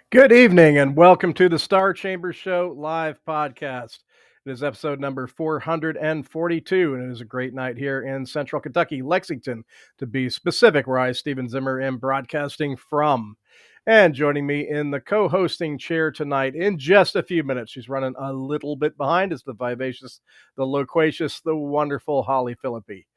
Good evening and welcome to the Star Chamber Show live podcast. It is episode number 442, and it is a great night here in central Kentucky, Lexington, to be specific, where I, Stephen Zimmer, am broadcasting from. And joining me in the co hosting chair tonight in just a few minutes, she's running a little bit behind, is the vivacious, the loquacious, the wonderful Holly Phillippe.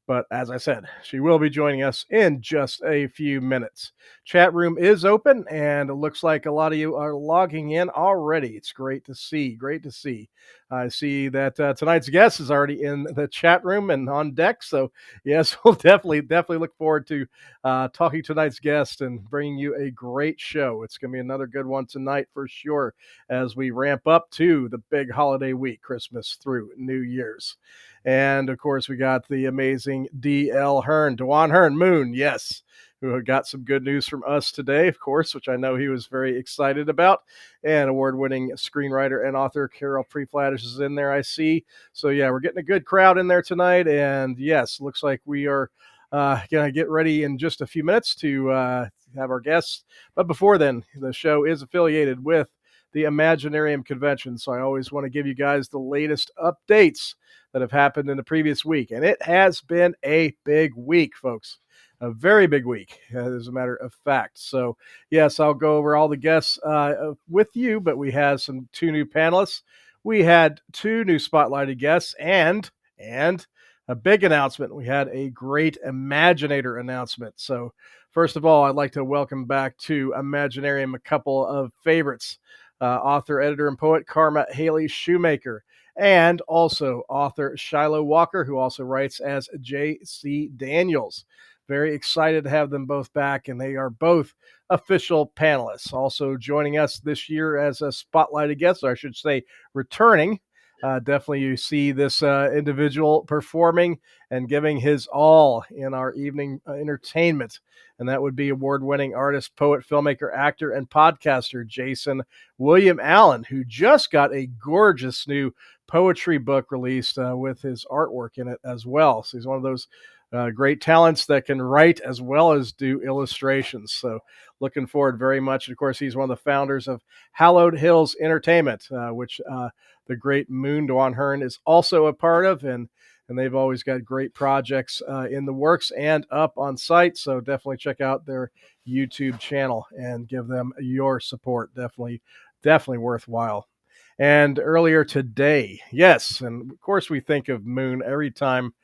But as I said, she will be joining us in just a few minutes. Chat room is open, and it looks like a lot of you are logging in already. It's great to see. Great to see. I see that tonight's guest is already in the chat room and on deck. So yes, we'll definitely look forward to talking to tonight's guest and bringing you a great show. It's going to be another good one tonight for sure as we ramp up to the big holiday week, Christmas through New Year's. And of course, we got the amazing D.L. Hearn, Dewan Hearn, Moon, yes, who got some good news from us today, of course, which I know he was very excited about. And award-winning screenwriter and author Carol Preflatters is in there, I see. So yeah, we're getting a good crowd in there tonight. And yes, looks like we are going to get ready in just a few minutes to have our guests. But before then, the show is affiliated with the Imaginarium Convention. So I always want to give you guys the latest updates that have happened in the previous week. And it has been a big week, folks. A very big week, as a matter of fact. So, yes, I'll go over all the guests with you, but we had two new panelists. We had two new spotlighted guests and a big announcement. We had a great Imaginator announcement. So, first of all, I'd like to welcome back to Imaginarium a couple of favorites. Author, editor, and poet Karma Haley Shoemaker, and also author Shiloh Walker, who also writes as J.C. Daniels. Very excited to have them both back, and they are both official panelists. Also joining us this year as a spotlighted guest, or I should say returning. Definitely you see this individual performing and giving his all in our evening entertainment. And that would be award-winning artist, poet, filmmaker, actor, and podcaster Jason William Allen, who just got a gorgeous new poetry book released with his artwork in it as well. So he's one of those great talents that can write as well as do illustrations. So looking forward very much. And of course, he's one of the founders of Hallowed Hills Entertainment, which the great Moon Dewan Hearn is also a part of. And they've always got great projects in the works and up on site. So definitely check out their YouTube channel and give them your support. Definitely worthwhile. And earlier today, yes, and of course we think of Moon every time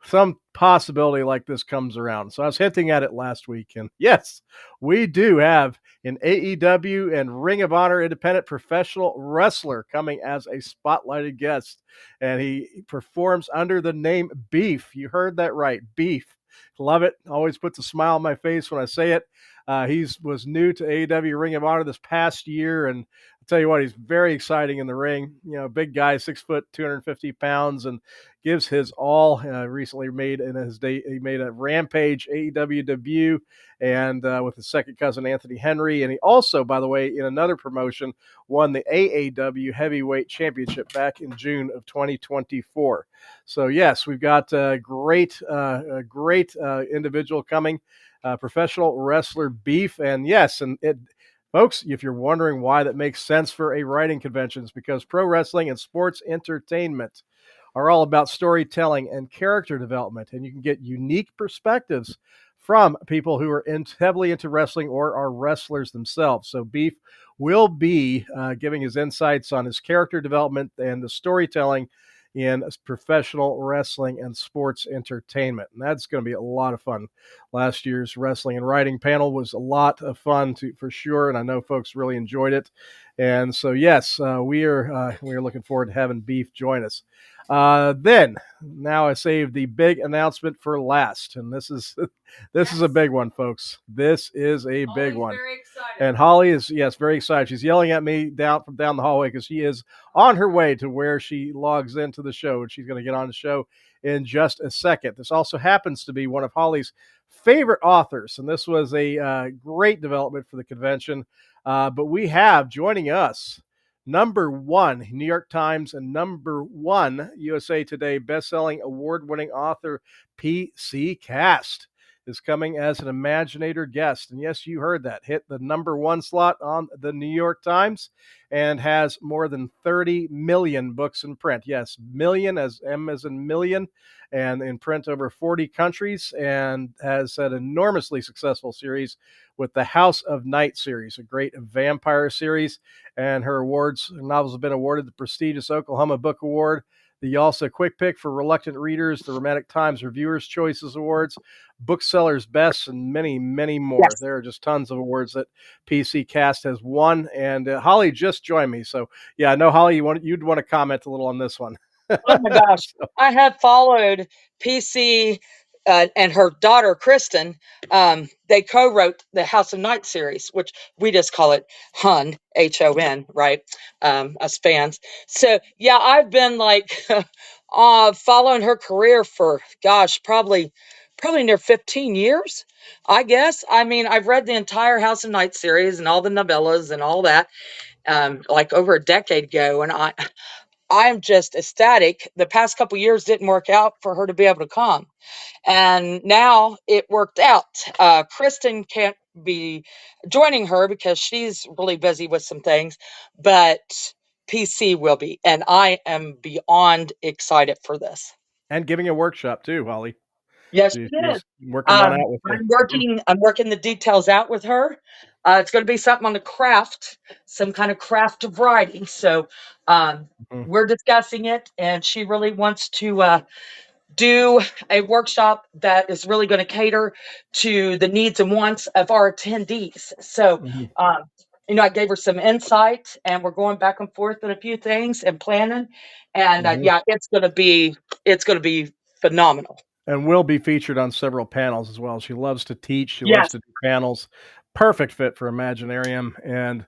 some possibility like this comes around. So I was hinting at it last week, and yes, we do have an AEW and Ring of Honor independent professional wrestler coming as a spotlighted guest, and he performs under the name Beef. You heard that right, Beef. Love it. Always puts a smile on my face when I say it. He was new to AEW Ring of Honor this past year, and I'll tell you what, he's very exciting in the ring. You know, big guy, 6 foot, 250 pounds, and gives his all. Recently made he made a Rampage AEW debut, and with his second cousin Anthony Henry, and he also, by the way, in another promotion, won the AAW Heavyweight Championship back in June of 2024. So yes, we've got a great individual coming. Professional wrestler Beef, and yes, folks, if you're wondering why that makes sense for a writing convention, it's because pro wrestling and sports entertainment are all about storytelling and character development, and you can get unique perspectives from people who are heavily into wrestling or are wrestlers themselves. So Beef will be giving his insights on his character development and the storytelling in professional wrestling and sports entertainment. And that's going to be a lot of fun. Last year's wrestling and writing panel was a lot of fun for sure, and I know folks really enjoyed it. And so, yes, we are looking forward to having Beef join us. Now I saved the big announcement for last, and this is a big one, folks. This is a big one. Very excited. And Holly is, yes, very excited. She's yelling at me down the hallway because she is on her way to where she logs into the show, and she's going to get on the show in just a second. This also happens to be one of Holly's favorite authors, and this was a great development for the convention. But we have joining us #1 New York Times and #1 USA Today bestselling award-winning author P.C. Cast. is coming as an Imaginator guest. And yes, you heard that. Hit the #1 slot on the New York Times and has more than 30 million books in print. Yes, million, as M as in million, and in print over 40 countries, and has an enormously successful series with the House of Night series, a great vampire series. And her novels have been awarded the prestigious Oklahoma Book Award, the YALSA Quick Pick for Reluctant Readers, the Romantic Times Reviewers' Choices Awards, Booksellers Best, and many, many more. Yes. There are just tons of awards that PC Cast has won. And Holly just joined me. So, yeah, I know, Holly, you'd want to comment a little on this one. Oh my gosh. So, I have followed PC and her daughter, Kristen. They co wrote the House of Night series, which we just call it HUN, HON, right? Us fans. So, yeah, I've been like following her career for, gosh, probably near 15 years, I guess. I mean, I've read the entire House of Night series and all the novellas and all that like over a decade ago. And I'm just ecstatic. The past couple years didn't work out for her to be able to come, and now it worked out. Kristen can't be joining her because she's really busy with some things, but PC will be, and I am beyond excited for this. and giving a workshop too, Holly. Yes, She she did. was working one out with you. I'm working the details out with her. It's going to be something on the craft, some kind of craft of writing. So Mhm. we're discussing it, and she really wants to do a workshop that is really going to cater to the needs and wants of our attendees. So, Mhm. um, I gave her some insight, and we're going back and forth on a few things and planning. And Mhm. yeah, it's going to be phenomenal. And will be featured on several panels as well. She loves to teach. She loves Yes. to do panels. Perfect fit for Imaginarium. And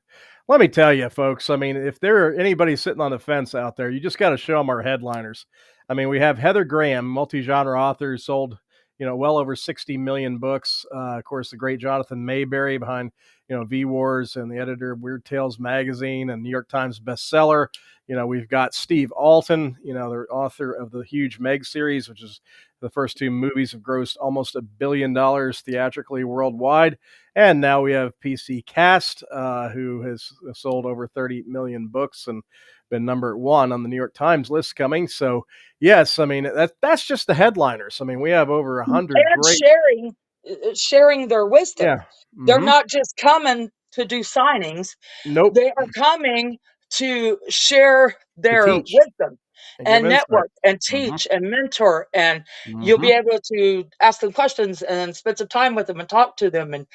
let me tell you, folks, I mean, if there are anybody sitting on the fence out there, you just got to show them our headliners. I mean, we have Heather Graham, multi-genre author, sold, well over 60 million books. Of course, the great Jonathan Mayberry behind, V Wars, and the editor of Weird Tales magazine and New York Times bestseller. We've got Steve Alton, the author of the huge Meg series, which is the first two movies have grossed almost $1 billion theatrically worldwide. And now we have PC Cast, who has sold over 30 million books and been #1 on the New York Times list coming. So, yes, I mean, that's just the headliners. I mean, we have over 100 And great. sharing their wisdom. Yeah. They're Hmm. not just coming to do signings, Nope. they are coming to share To their teach wisdom and give and insight. network and Hmm. teach and mentor, and you'll Hmm. be able to ask them questions and spend some time with them and talk to them. And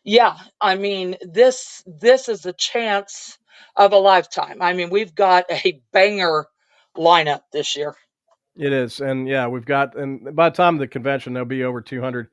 yeah, I mean, this is a chance of a lifetime. I mean, we've got a banger lineup this year. It is, and yeah, and by the time of the convention, there'll be over 200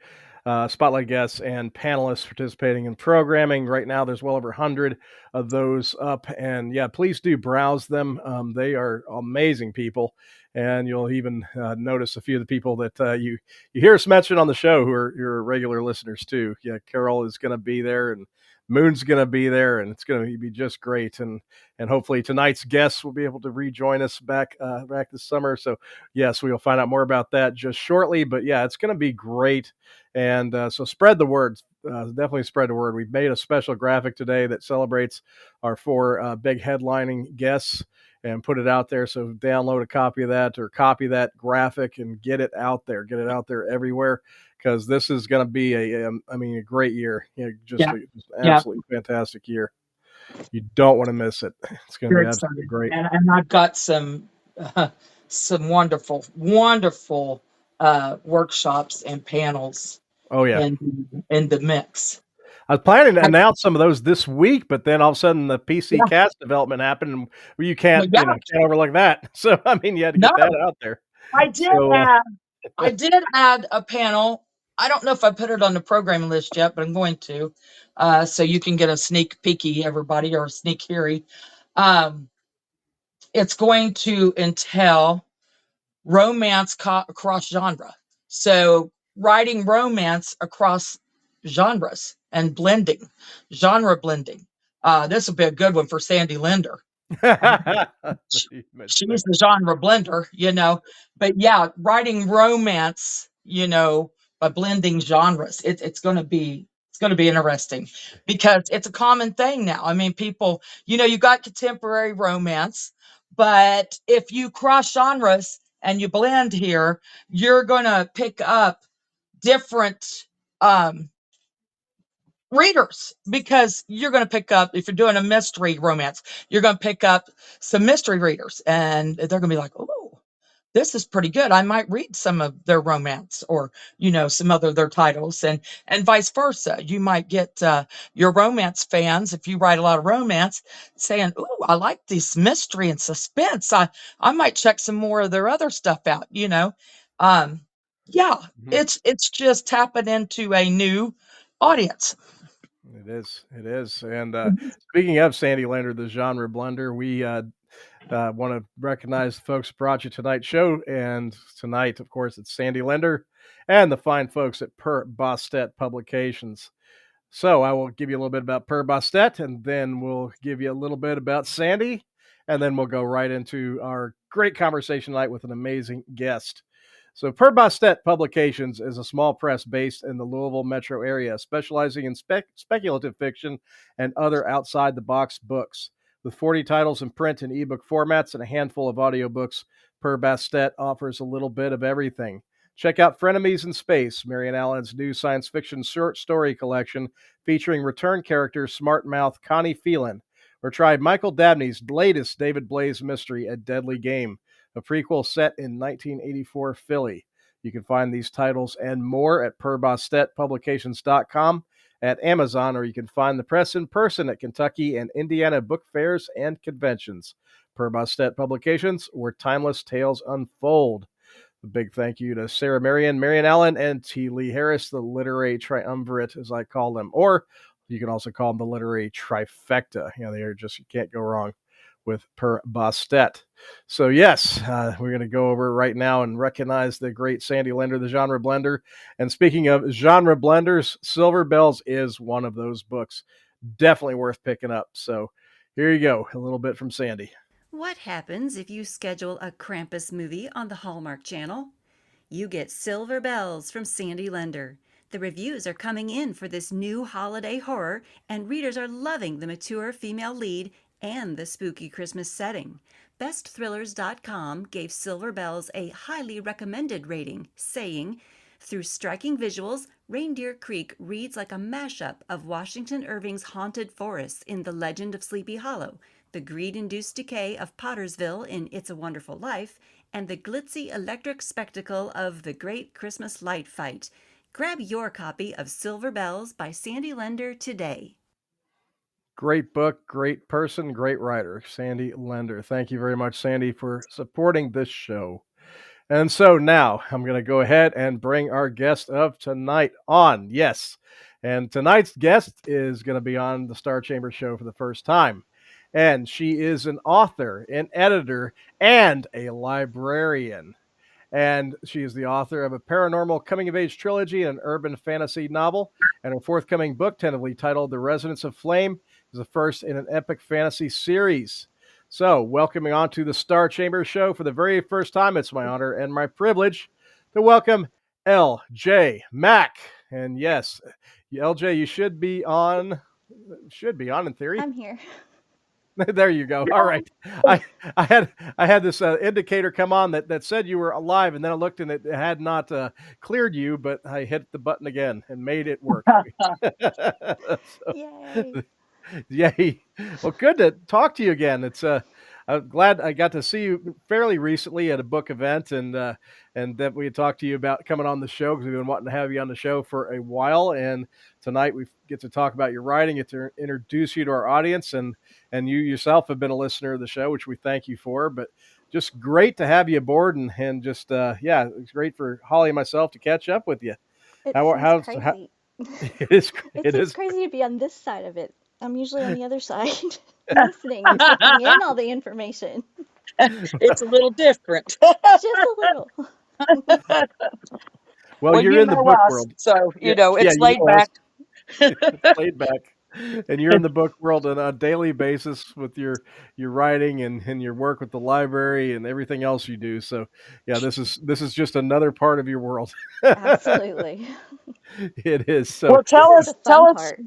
spotlight guests and panelists participating in programming. Right now, there's well over 100 of those up, and yeah, please do browse them. They are amazing people, and you'll even notice a few of the people that you hear us mention on the show who are your regular listeners too. Yeah, Carol is going to be there, and Moon's going to be there, and it's going to be just great. And hopefully tonight's guests will be able to rejoin us back this summer. So yes, we'll find out more about that just shortly. But yeah, it's going to be great. And so spread the word. Definitely spread the word. We've made a special graphic today that celebrates our four big headlining guests and put it out there. So download a copy of that or copy that graphic and get it out there. Get it out there everywhere because this is going to be a great year. Just Yeah, an yeah. absolutely fantastic year. You don't want to miss it. It's going to Very be absolutely excited, great. and I've got some wonderful, wonderful workshops and panels Oh yeah. in the mix. I was planning to I, announce some of those this week, but then all of a sudden the PC yeah, cast development happened, and you well, can't, yeah, can't overlook that. So I mean, you had to no, get that out there. I did So add I did add a panel. I don't know if I put it on the programming list yet, but I'm going to, so you can get a sneak peeky, everybody, or a sneak heary. Um, it's going to entail romance across genre. So writing romance across genres and blending, genre blending. This will be a good one for Sandy Linder. Uh, you mentioned she's the genre blender. But yeah, writing romance, by blending genres. It's going to be interesting because it's a common thing now. I mean, people, you got contemporary romance, but if you cross genres and you blend here, you're going to pick up different um, readers, because you're going to pick up, if you're doing a mystery romance, you're going to pick up some mystery readers, and they're going to be like, oh, this is pretty good. I might read some of their romance, or some other their titles, and vice versa. You might get your romance fans, if you write a lot of romance, saying, "Oh, I like this mystery and suspense. I might check some more of their other stuff out." Um, yeah, Mhm. it's just tapping into a new audience. It is. It is. And speaking of Sandy Lander, the genre blender, we want to recognize the folks who brought you tonight's show. And tonight, of course, it's Sandy Lender and the fine folks at Per Bostet Publications. So I will give you a little bit about Per Bostet, and then we'll give you a little bit about Sandy, and then we'll go right into our great conversation tonight with an amazing guest. So Per Bostet Publications is a small press based in the Louisville metro area, specializing in speculative fiction and other outside-the-box books. With 40 titles in print and ebook formats and a handful of audiobooks, Per Bastet offers a little bit of everything. Check out Frenemies in Space, Marian Allen's new science fiction short story collection featuring return character smart mouth Connie Phelan, or try Michael Dabney's latest David Blaze mystery, A Deadly Game, a prequel set in 1984 Philly. You can find these titles and more at perbostetpublications.com, at Amazon, or you can find the press in person at Kentucky and Indiana book fairs and conventions. Per Bostet Publications, where timeless tales unfold. A big thank you to Sarah Marian Allen, and T. Lee Harris, the literary triumvirate, as I call them. Or you can also call them the literary trifecta. They are just, you can't go wrong with Per Bostet. So, yes, we're going to go over right now and recognize the great Sandy Lender, the genre blender. And speaking of genre blenders, Silver Bells is one of those books. Definitely worth picking up. So, here you go, a little bit from Sandy. What happens if you schedule a Krampus movie on the Hallmark Channel? You get Silver Bells from Sandy Lender. The reviews are coming in for this new holiday horror, and readers are loving the mature female lead and the spooky Christmas setting. BestThrillers.com gave Silver Bells a highly recommended rating, saying, through striking visuals, Reindeer Creek reads like a mashup of Washington Irving's haunted forests in The Legend of Sleepy Hollow, the greed-induced decay of Pottersville in It's a Wonderful Life, and the glitzy electric spectacle of The Great Christmas Light Fight. Grab your copy of Silver Bells by Sandy Lender today. Great book, great person, great writer, Sandy Lender. Thank you very much, Sandy, for supporting this show. And so now I'm going to go ahead and bring our guest of tonight on. Yes. And tonight's guest is going to be on the Star Chamber show for the first time. And she is an author, an editor, and a librarian. And she is the author of a paranormal coming of age trilogy and an urban fantasy novel. And her forthcoming book, tentatively titled The Resonance of Flame, is the first in an epic fantasy series. So, welcoming on to the Star Chamber show for the very first time, it's my honor and my privilege to welcome LJ Mack. And yes, LJ, you should be on in theory. I'm here. There you go. All right. I had this indicator come on that said you were alive, and then I looked and it had not cleared you, but I hit the button again and made it work. So, Yay. yay. Well, good to talk to you again. It's I'm glad I got to see you fairly recently at a book event, and that we had talked to you about coming on the show, because we've been wanting to have you on the show for a while. And tonight we get to talk about your writing, get to introduce you to our audience, and you yourself have been a listener of the show, which we thank you for. But just great to have you aboard, and just yeah, it's great for Holly and myself to catch up with you. It seems crazy. It seems is crazy to be on this side of it. I'm usually on the other side, listening and taking in all the information. It's a little different. Just a little. well, you're you in the know book us, world. so Yeah, it's you laid know back. laid back. And you're in the book world on a daily basis with your writing and your work with the library and everything else you do. So yeah, this is just another part of your world. Absolutely. It is. So Well, This is the tell fun us. part.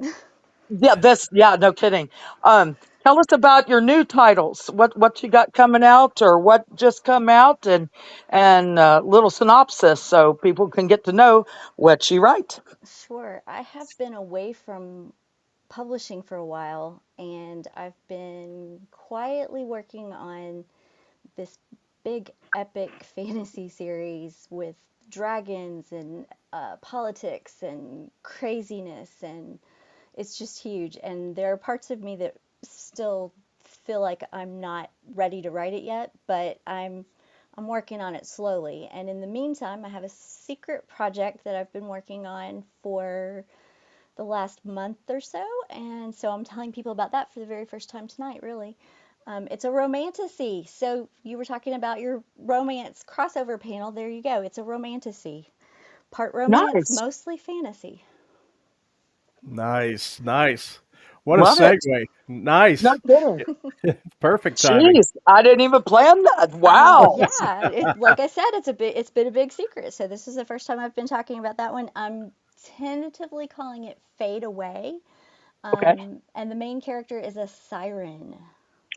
Yeah, no kidding. Tell us about your new titles. What you got coming out, or what just come out, and little synopsis so people can get to know what you write. Sure. I have been away from publishing for a while, and I've been quietly working on this big epic fantasy series with dragons and politics and craziness, and it's just huge. And there are parts of me that still feel like I'm not ready to write it yet, but I'm working on it slowly. And in the meantime, I have a secret project that I've been working on for the last month or so, and so I'm telling people about that for the very first time tonight, really. It's a romantasy. So you were talking about your romance crossover panel. There you go. It's a romantasy. Part romance, Nice, mostly fantasy. nice, nice. What a love it. segue. No Nice. kidding. Perfect timing. Jeez, I didn't even plan that. Wow. Yeah, like I said, it's been a big secret. So this is the first time I've been talking about that one. I'm tentatively calling it Fade Away. Okay. And the main character is a siren.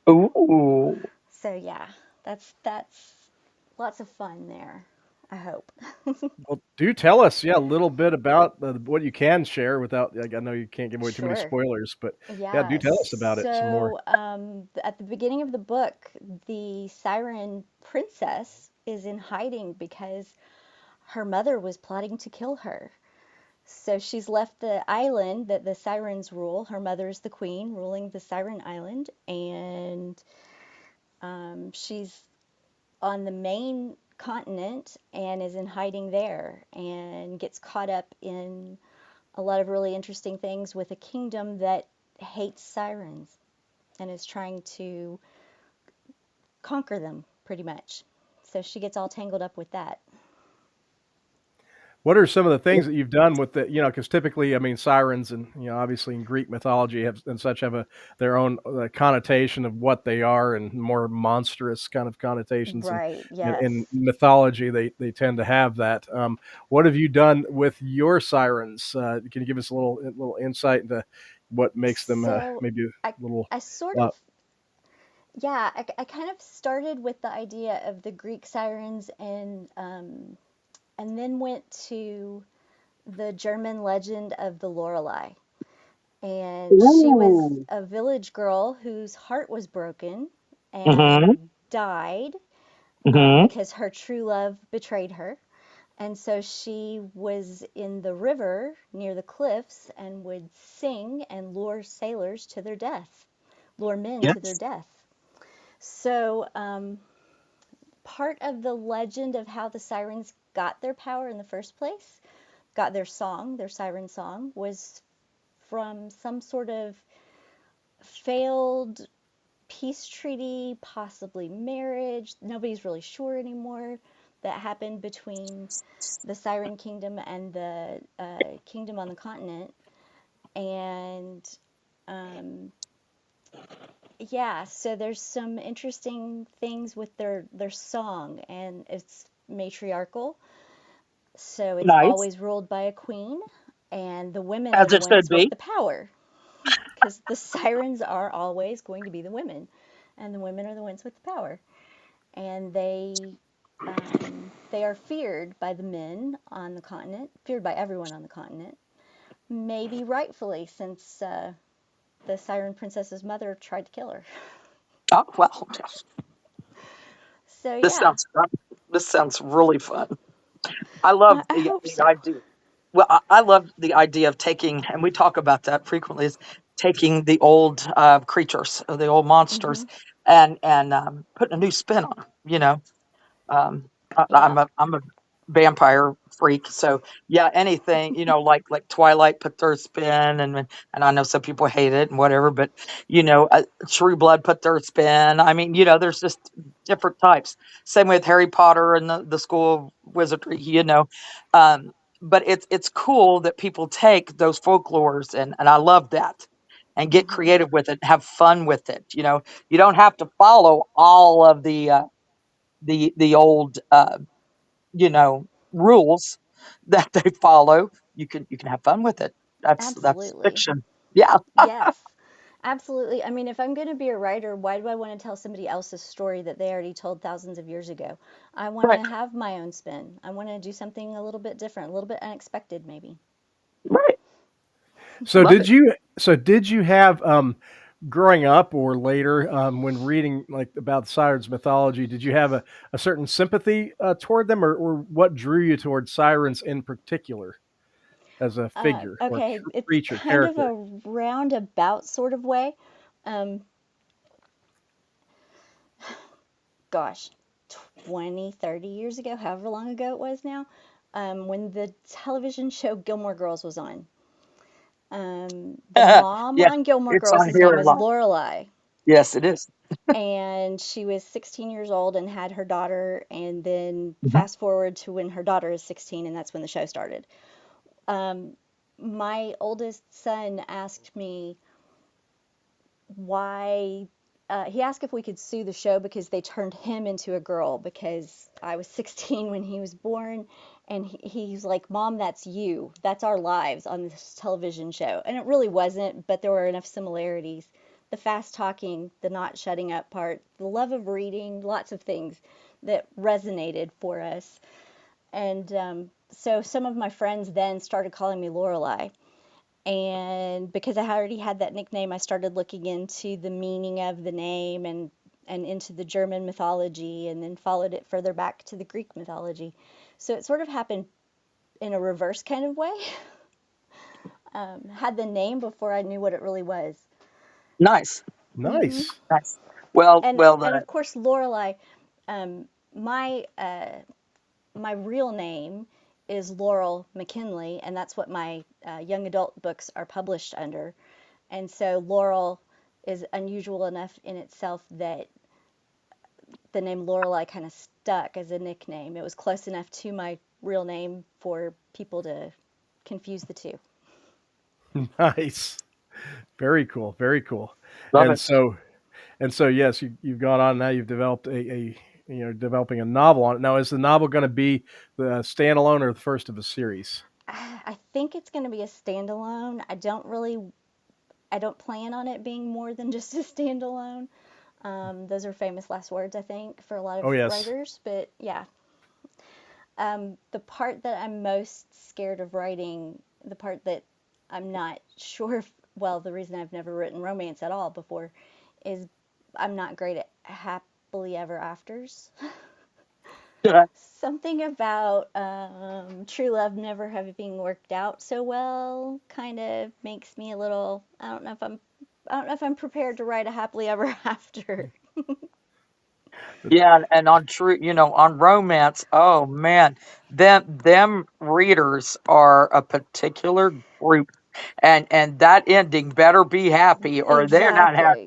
Ooh. So yeah, that's lots of fun there. I hope. Well, do tell us, yeah, a little bit about what you can share without. Like, I know you can't give away too many Sure. spoilers, but yeah, do Yeah. tell us about it some more. So at the beginning of the book, the siren princess is in hiding because her mother was plotting to kill her. So she's left the island that the sirens rule. Her mother's the queen ruling the siren island, and she's on the main continent and is in hiding there and gets caught up in a lot of really interesting things with a kingdom that hates sirens and is trying to conquer them pretty much. So she gets all tangled up with that. What are some of the things that you've done with the, because typically, I mean, sirens and, obviously in Greek mythology have and such have their own connotation of what they are and more monstrous kind of connotations. And Right, in yes. mythology, they tend to have that. What have you done with your sirens? Can you give us a little insight into what makes them So maybe a I, little, I sort uh, of, yeah, I kind of started with the idea of the Greek sirens and then went to the German legend of the Lorelei. And she was Ooh. a village girl whose heart was broken Mm-hmm. and died Mm-hmm. because her true love betrayed her. And so she was in the river near the cliffs and would sing and lure sailors to their death, lure men to their Yes. death. So, part of the legend of how the sirens got their power in the first place, got their song, their siren song, was from some sort of failed peace treaty, possibly marriage. Nobody's really sure anymore. That happened between the Siren Kingdom and the kingdom on the continent. And um, yeah, so there's some interesting things with their song, and it's matriarchal. So it's Nice. always ruled by a queen, and the women are As the it should ones with be. the power because the sirens are always going to be the women, and the women are the ones with the power. And they are feared by the men on the continent, feared by everyone on the continent. Maybe rightfully, since the Siren Princess's mother tried to kill her. Oh well. So This yeah, sounds this sounds really fun. I love I hope the so. idea. Well, I love the idea of taking, and we talk about that frequently, is taking the old creatures, or the old monsters, Hmm. and putting a new spin on them. Yeah. I'm a vampire freak, so yeah, anything like Twilight put their spin, and I know some people hate it and whatever, but True Blood put their spin. I mean, there's just different types. Same with Harry Potter and the School of Wizardry, um, but it's cool that people take those folklores, and I love that. and get Hmm. creative with it, have fun with it. You don't have to follow all of the old you know rules that they follow. You can have fun with it. That's Absolutely. fiction. Yeah. Yes. Absolutely. I mean, if I'm going to be a writer, why do I want to tell somebody else's story that they already told thousands of years ago? I want Right. to have my own spin. I want to do something a little bit different, a little bit unexpected, maybe. Right. So Love did it. you so did you have growing up or later when reading like about sirens mythology, did you have a certain sympathy toward them, or what drew you towards sirens in particular as a figure or Okay, it's creature kind of character? a roundabout sort of way. Um, Gosh, 20, 30 years ago, however long ago it was now, when the television show Gilmore Girls was on. The mom Yeah, on Gilmore it's Girls' on name here a was lot. Lorelai, Yes, it is. and she was 16 years old and had her daughter. And then Mhm. fast forward to when her daughter is 16, and that's when the show started. Um, my oldest son asked me why. He asked if we could sue the show because they turned him into a girl because I was 16 when he was born. And he's like, Mom, that's you. That's our lives on this television show. And it really wasn't, but there were enough similarities. The fast talking, the not shutting up part, the love of reading, lots of things that resonated for us. And so some of my friends then started calling me Lorelei. And because I already had that nickname, I started looking into the meaning of the name and into the German mythology, and then followed it further back to the Greek mythology. So it sort of happened in a reverse kind of way. Had the name before I knew what it really was. Nice. Hmm. Nice. Nice. Well, And well, and of course Lorelei, um, my my real name is Laurel McKinley, and that's what my young adult books are published under. And so Laurel is unusual enough in itself that the name Lorelei kind of stuck as a nickname. It was close enough to my real name for people to confuse the two. Nice. Very cool. Very cool. love And it. so yes, you've gone on now. You've developed developing a novel on it. Now, is the novel going to be the standalone or the first of a series? I think it's going to be a standalone. I don't plan on it being more than just a standalone. Those are famous last words, I think, for a lot of Oh yes. writers. But yeah, the part that I'm most scared of writing, the part that I'm not sure if, well, the reason I've never written romance at all before is I'm not great at happily ever afters. Something about true love never having worked out so well kind of makes me a little. I don't know if I'm prepared to write a happily ever after. Yeah, and on on romance, oh man, them readers are a particular group, and that ending better be happy or they're not happy.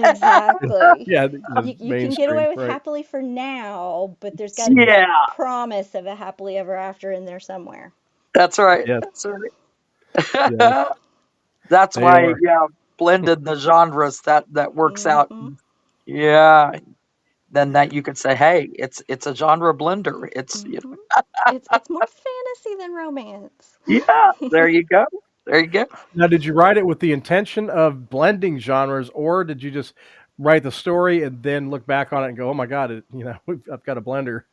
Exactly. Exactly. Yeah, the You can get mainstream, away with right? happily for now, but there's got to be a Yeah, promise of a happily ever after in there somewhere. that's right. Yes, That's right. yes, That's they why, are. yeah, blended the genres that works out. Hmm. Yeah, then that you could say, hey, it's a genre blender. Hmm. It's more fantasy than romance. Yeah, there you go. There you go. Now, did you write it with the intention of blending genres, or did you just write the story and then look back on it and go, "Oh my God, I've got a blender,"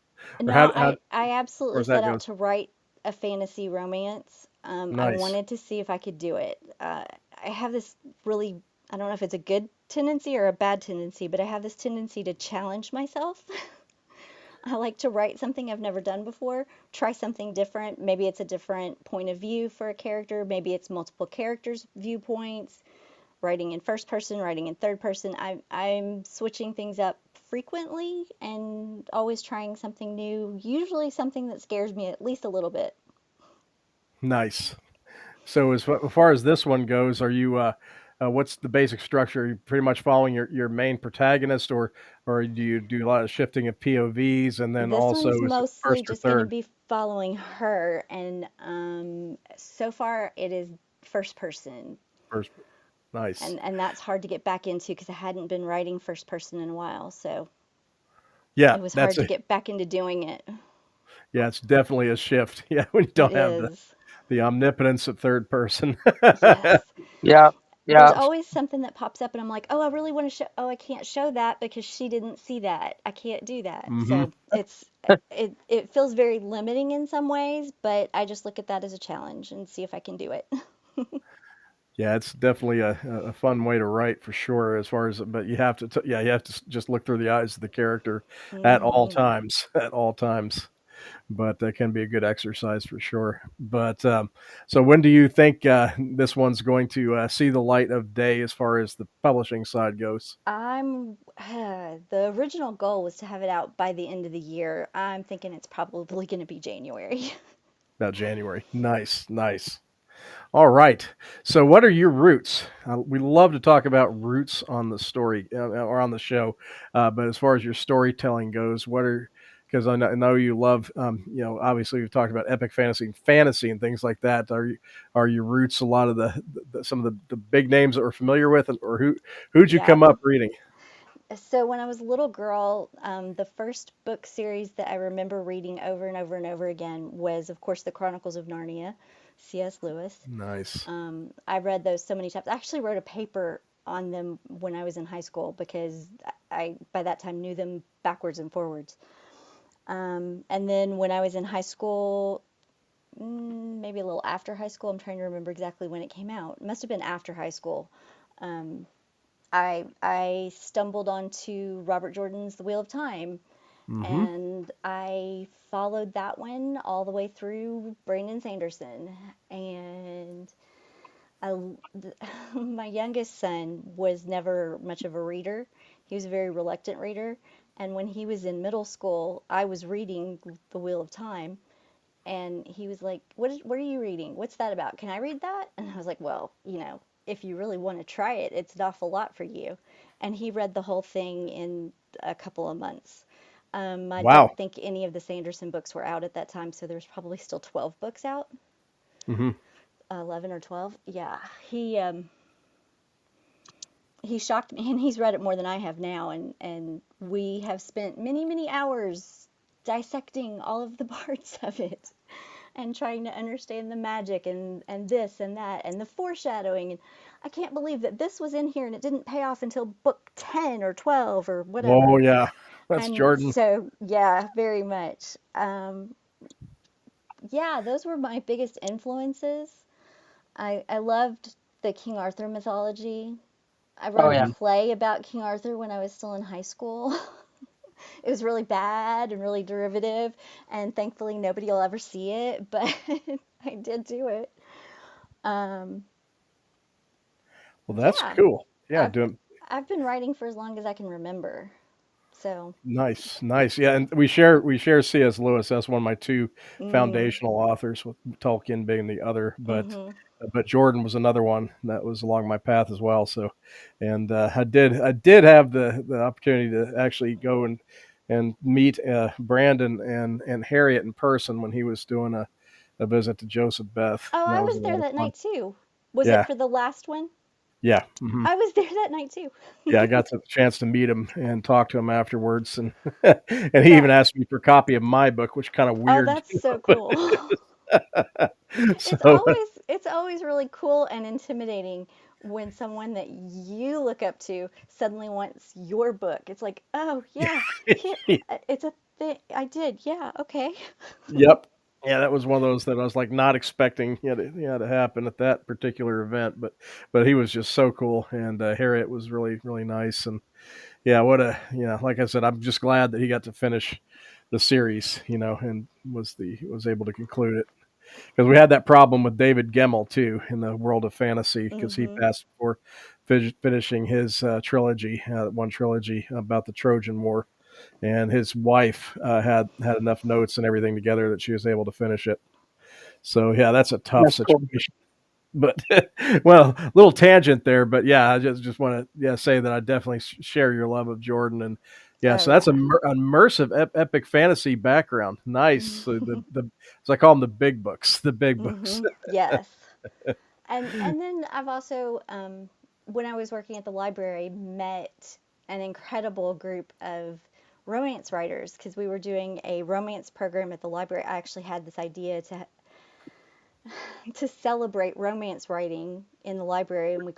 or No, how I or absolutely as set that out goes? to write a fantasy romance. I Nice, wanted to see if I could do it. I have this really, I don't know if it's a good tendency or a bad tendency, but I have this tendency to challenge myself. I like to write something I've never done before, try something different. Maybe it's a different point of view for a character, maybe it's multiple characters' viewpoints, writing in first person, writing in third person. I'm switching things up frequently and always trying something new, usually something that scares me at least a little bit. nice. So as far as this one goes, are you? What's the basic structure? Are you pretty much following your main protagonist, or do you do a lot of shifting of POVs, and then This also one's is it mostly first or just going to third? be following her, and so far it is first person. First. Nice. And that's hard to get back into because I hadn't been writing first person in a while, so Yeah, it was that's hard to a get back into doing it. yeah, it's definitely a shift. Yeah, when you It don't have is. the omnipotence of third person. Yes. Yeah, There's yeah, always something that pops up and I'm like, "Oh, I really want to show oh, I can't show that because she didn't see that. I can't do that." Hmm. So, it feels very limiting in some ways, but I just look at that as a challenge and see if I can do it. Yeah, it's definitely a fun way to write for sure. As far as, but you have to, yeah, you have to just look through the eyes of the character at all Mhm. times, at all times. But that can be a good exercise for sure. But so, when do you think this one's going to see the light of day as far as the publishing side goes? I'm the original goal was to have it out by the end of the year. I'm thinking it's probably going to be January. About January. Nice, nice. All right. So, what are your roots? We love to talk about roots on the story or on the show, but as far as your storytelling goes, what are because I know you love, obviously we've talked about epic fantasy, and things like that. Are your roots a lot of some of the big names that we're familiar with, or who'd you Yeah. come up reading? So when I was a little girl, the first book series that I remember reading over and over and over again was, of course, The Chronicles of Narnia, C.S. Lewis. Nice. I read those so many times. I actually wrote a paper on them when I was in high school because I, by that time, knew them backwards and forwards. And then when I was in high school, maybe a little after high school, I'm trying to remember exactly when it came out. It must have been after high school. I stumbled onto Robert Jordan's The Wheel of Time, Mm-hmm. and I followed that one all the way through Brandon Sanderson. And I, my youngest son was never much of a reader. He was a very reluctant reader. And when he was in middle school, I was reading The Wheel of Time, and he was like, what are you reading? What's that about? Can I read that?" And I was like, "Well, if you really want to try it, it's an awful lot for you." And he read the whole thing in a couple of months. I don't Wow. think any of the Sanderson books were out at that time, so there's probably still 12 books out, Mm-hmm. 11 or 12. Yeah, he shocked me, and he's read it more than I have now, and we have spent many, many hours dissecting all of the parts of it and trying to understand the magic and this and that and the foreshadowing. And I can't believe that this was in here and it didn't pay off until book 10 or 12 or Oh whatever. yeah, that's And Jordan. so, yeah, very much. Yeah, those were my biggest influences. I loved the King Arthur mythology. I wrote oh a yeah. Mm-hmm. play about King Arthur when I was still in high school. It was really bad and really derivative, and thankfully nobody will ever see it, but I did do it. Um, Well, that's yeah, cool. Yeah, I've doing I've been writing for as long as I can remember. So, nice, nice. Yeah, and we share C.S. Lewis. That's one of my two mm, foundational authors, with Tolkien being the other. mm-hmm, But Jordan was another one that was along my path as well. So, and I did have the opportunity to actually go and meet Brandon and Harriet in person when he was doing a visit to Joseph Beth. oh, And I that was a was there lot of that fun. night too. Was it Yeah, for the last one? yeah. Hmm. I was there that night too. Yeah, I got the chance to meet him and talk to him afterwards, and and he even That asked me for a copy of my book, which kind of oh, weird. that's so cool. So It's always really cool and intimidating when someone that you look up to suddenly wants your book. It's like, "Oh, yeah, here it's a thing I did. Yeah, okay." yep, yeah, that was one of those that I was like not expecting, to happen at that particular event, but he was just so cool, and Harriet was really really nice, and yeah, what a like I said, I'm just glad that he got to finish the series, and was able to conclude it. Because we had that problem with David Gemmell too in the world of fantasy, because he Mhm. passed before finishing his trilogy, one trilogy about the Trojan War, and his wife had enough notes and everything together that she was able to finish it. So yeah, that's a tough That's cool. situation. But well, little tangent there, but yeah, I just want to say that I definitely share your love of Jordan, and yeah, Oh, so that's a yeah. immersive epic fantasy background. Nice. So the as I call them, the big books, the big books. Mhm. Yes. And then I've also when I was working at the library, met an incredible group of romance writers because we were doing a romance program at the library. I actually had this idea to celebrate romance writing in the library, and we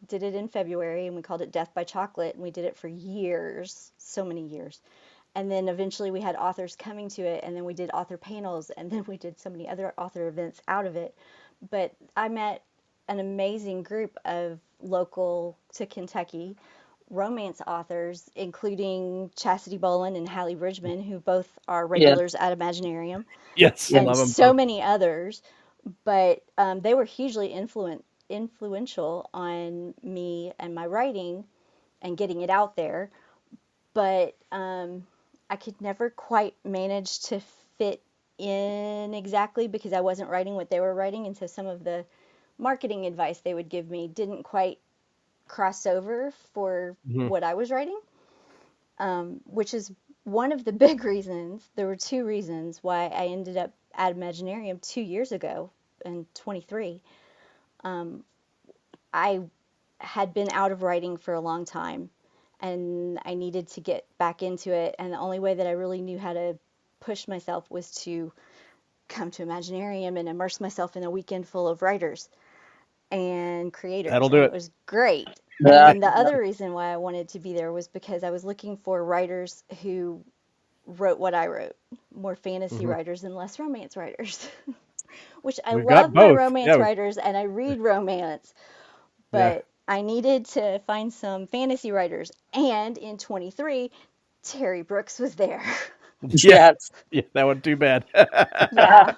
did it in February, and we called it Death by Chocolate, and we did it for years, so many years. And then eventually we had authors coming to it, and then we did author panels, and then we did so many other author events out of it. But I met an amazing group of local to Kentucky romance authors, including Chastity Bolin and Hallie Bridgman, who both are Yeah. regulars at Imaginarium, Yes, Yeah. and love them so both. many others. But they were hugely influential on me and my writing and getting it out there. But I could never quite manage to fit in exactly because I wasn't writing what they were writing, and so some of the marketing advice they would give me didn't quite cross over for Mhm. what I was writing, which is one of the big reasons. There were two reasons why I ended up at Imaginarium 2 years ago in 23. I had been out of writing for a long time and I needed to get back into it. And the only way that I really knew how to push myself was to come to Imaginarium and immerse myself in a weekend full of writers and creators. That'll do And it it. was great. And Yeah. then the other reason why I wanted to be there was because I was looking for writers who wrote what I wrote, more fantasy Mhm. writers and less romance writers, which I We've got love my both. romance Yeah, writers and I read romance, yeah, but I needed to find some fantasy writers. And in 23, Terry Brooks was there. yeah, Yes. yeah. That wasn't too bad. Yeah.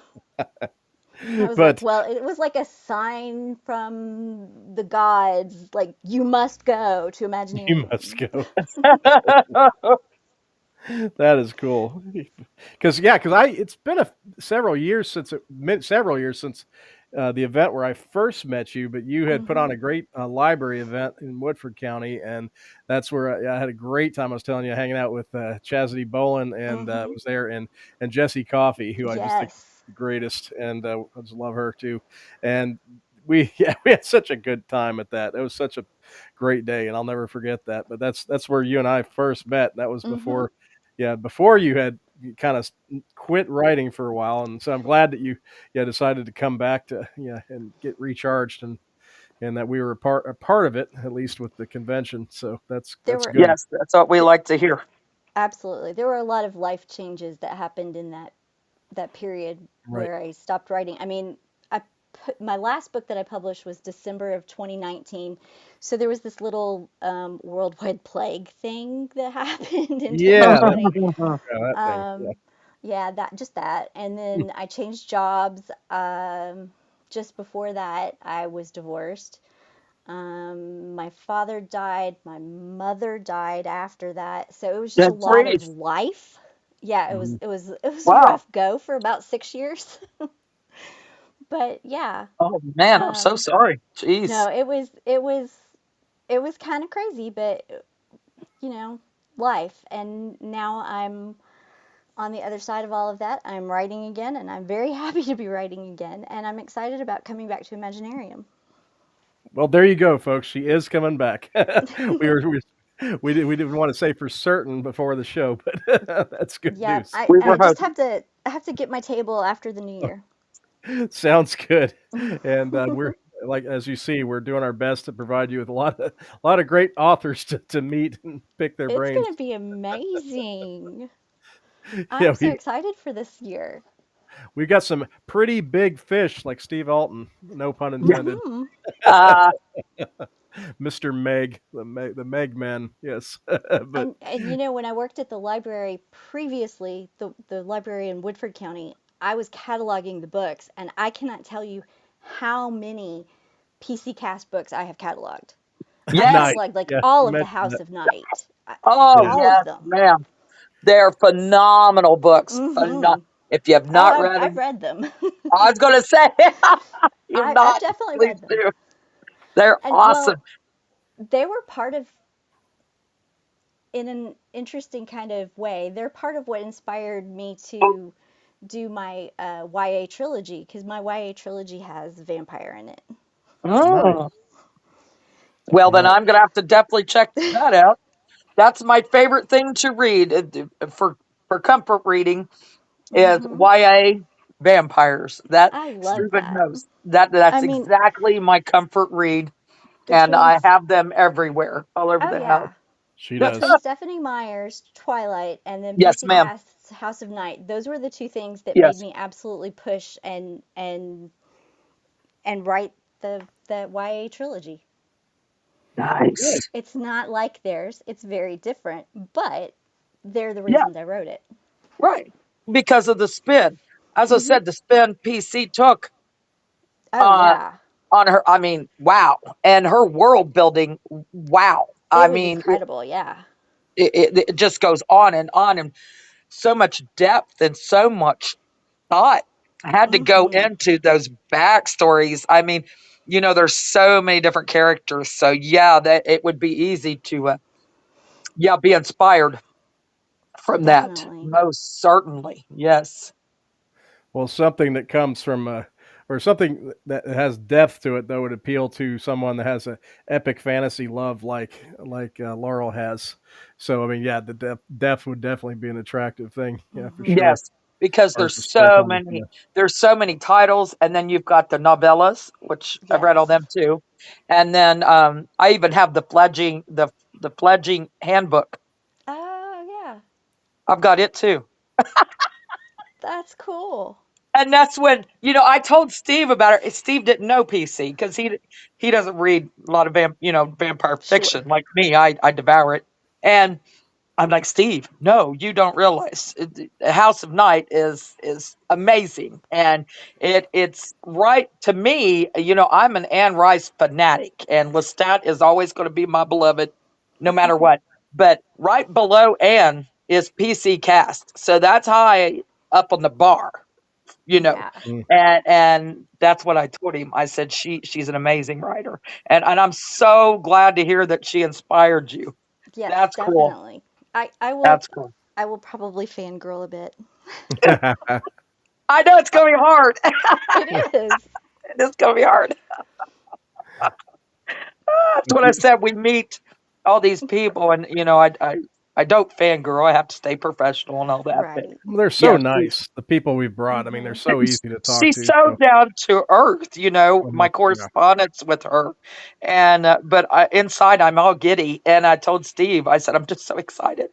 I was like, But well, it was like a sign from the gods, like, you must go to you must Imaginarium. go. That is cool. Because I it's been several years since several years since the event where I first met you, but you had put on Hmm. a great library event in Woodford County, and that's where I had a great time. I was telling you, hanging out with Chastity Bolin, and Hmm. was there, and Jessie Coffey, who I just think is Yes. the greatest, and I just love her too. And we yeah, we had such a good time at that. It was such a great day, and I'll never forget that. But that's where you and I first met. That was Hmm. before you had kind of quit writing for a while, and so I'm glad that you yeah decided to come back to yeah and get recharged, and that we were a part of it, at least with the convention. So There that's were, good. Yes, that's what we th- like to hear. absolutely, there were a lot of life changes that happened in that period Right. where I stopped writing. I mean, my last book that I published was December of 2019. So there was this little worldwide plague thing that happened in Yeah, 2020. yeah, that thing. Yeah. Um, yeah, that just that. And then I changed jobs. Just before that, I was divorced. My father died. My mother died after that. So it was just a Good lot of grief. life. Yeah, it was Mhm. it was it was a Wow. rough go for about 6 years. But yeah, Oh man, I'm so um, sorry. Jeez. no, it was kind of crazy, but life. And now I'm on the other side of all of that. I'm writing again, and I'm very happy to be writing again, and I'm excited about coming back to Imaginarium. Well, there you go, folks. She is coming back. we were we didn't want to say for certain before the show, but that's good Yep, news. I We I were just hoping. have to get my table after the new year. Sounds good. And we're like as you see, we're doing our best to provide you with a lot of great authors to meet and pick their It's brains. gonna be amazing. I'm Yeah, so excited for this year. we've got some pretty big fish like Steve Alton, no pun Yeah. intended. Hmm. Uh, Mr. Meg, the Meg man, yes. But And when I worked at the library previously, the library in Woodford County, I was cataloging the books, and I cannot tell you how many PC Cast books I have cataloged. I've yes. nice. cataloged like Yeah, all you of the mentioned House that. of Night, Oh Yeah. all of yes, them. ma'am. They're phenomenal books. Hmm. If you have Oh, not I've read I've them, read them. I was going to say, you've I've not. definitely Please read them. do. They're And awesome. well, they were part of, in an interesting kind of way, they're part of what inspired me to do my YA trilogy, because my YA trilogy has vampire in it. Nice. Mm. Well, then Well, I'm going to have to definitely check that out. That's my favorite thing to read for comfort reading is Mm-hmm. YA vampires. That I love Stephen that. knows that's I mean, exactly my comfort read, and between I have them everywhere, all over oh the house. yeah, she between does. Stephanie Meyer's Twilight and then Yes, PC ma'am. Cast's House of Night, those were the two things that made Yes. me absolutely push and write the YA trilogy. Good. Nice. It's not like theirs. It's very different, but they're the Yeah. reasons I wrote it. Right. Because of the spin. As I Hmm. said, the spin PC took Oh uh, yeah, on her. I mean, wow. And her world building, wow. I it was mean, incredible. Yeah. it just goes on and so much depth and so much thought had to go Hmm. into those backstories. I mean, there's so many different characters. So yeah, that it would be easy to yeah, be inspired from that. Definitely. Most certainly. Yes. Well, something that comes from or something that has depth to it, though, would appeal to someone that has a epic fantasy love like Laurel has. So, I mean, yeah, the depth would definitely be an attractive thing. Yeah, for Hmm. sure. Yes. Because Hard to start on. Yeah. there's so many titles, and then you've got the novellas, which I've read all Yes. them too. And then I even have the pledging handbook. Oh yeah, I've got it too. that's cool. And that's when I told Steve about it. Steve didn't know PC because he doesn't read a lot of vampire Sure. fiction like me. I devour it, and I'm like, Steve, no, you don't realize the House of Night is amazing, and it's right to me. I'm an Anne Rice fanatic, and Lestat is always going to be my beloved, no matter what. But right below Anne is PC Cast, so that's high up on the bar, you know. Yeah. Mm. And that's what I told him. I said she's an amazing writer, and I'm so glad to hear that she inspired you. Yes, That's cool. definitely. I will That's cool. I will probably fangirl a bit. I know it's gonna be hard. It is. It's gonna be hard. That's what I said. We meet all these people, and I don't fangirl. I have to stay professional and all that. But Right. Well, they're so yes, nice. The people we've brought. I mean, they're Mhm. so easy to talk she's to. so So, down to earth. My yeah. correspondence with her, and but inside I'm all giddy. And I told Steve, I said, I'm just so excited.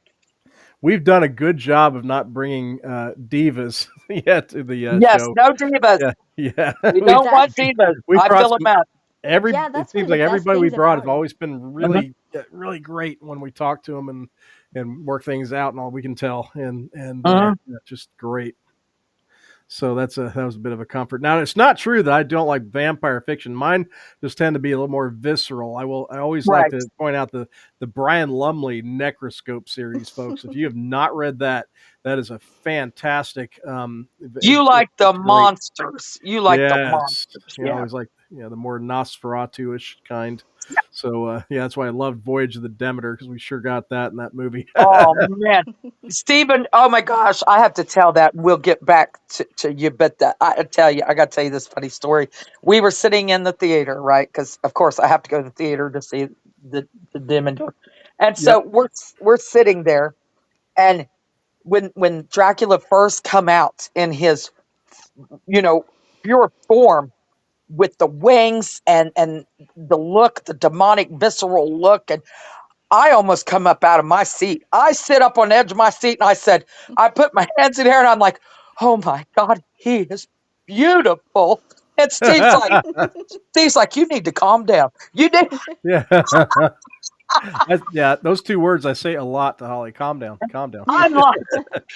We've done a good job of not bringing divas yet to the Yes, show. no divas. Yeah, yeah. We we've don't want That's divas. we've I brought fill them some out. every. yeah, It that's one seems of the like best everybody we things brought about has them. always been Mhm. really great when we talk to them and work things out and all we can tell and Mhm. yeah, just great. So that was a bit of a comfort. Now it's not true that I don't like vampire fiction. Mine just tend to be a little more visceral. I always like Right. to point out the Brian Lumley Necroscope series, folks. If you have not read that, that is a fantastic. You like the It's great. monsters. You like the Yes, monsters. I Yeah. always like the more Nosferatu-ish kind. So yeah, that's why I loved Voyage of the Demeter because we sure got that in that movie. Oh man, Stephen. Oh my gosh, I have to tell that. We'll get back to you, but I tell you, I got to tell you this funny story. We were sitting in the theater, right? Because of course I have to go to the theater to see the Dementor, and so Yep. we're sitting there, and when Dracula first come out in his you know pure form with the wings and the look, the demonic visceral look, and I almost come up out of my seat. I sit up on the edge of my seat and I said, I put my hands in the air and I'm like, oh my God, he is beautiful. And Steve's like, you need to calm down. You need, Yeah. Yeah, those two words I say a lot to Holly. Calm down, calm down. I'm like,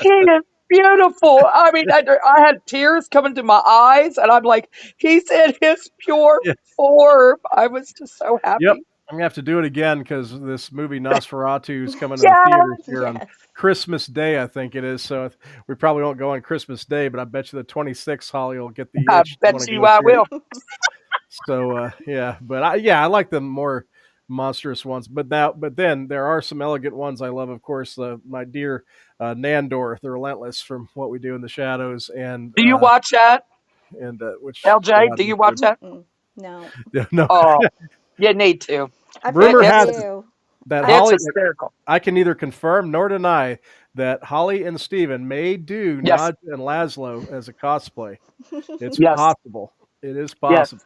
he is beautiful. I mean, I had tears coming to my eyes and I'm like, he's in his pure Yeah. form. I was just so Yep. happy. I'm gonna have to do it again because this movie Nosferatu is coming to the theaters Yes. here on Yes. Christmas Day, I think it is. So we probably won't go on Christmas Day, but I bet you the 26th, Holly will get the I itch to bet want to you go I see it. will. So yeah, but I like the more monstrous ones. But then there are some elegant ones I love. Of course, my dear Nandor, the Relentless from What We Do in the Shadows, Do you watch that, and which LJ? God Do was you watch good. that? Mm-mm. No. Yeah, no, Oh, you need to. I've read rumor It, that has it's it too. that I it's Holly. hysterical. I can neither confirm nor deny that Holly and Steven may do Yes, Nadja and Laszlo as a cosplay. It's yes, possible. It is yes. possible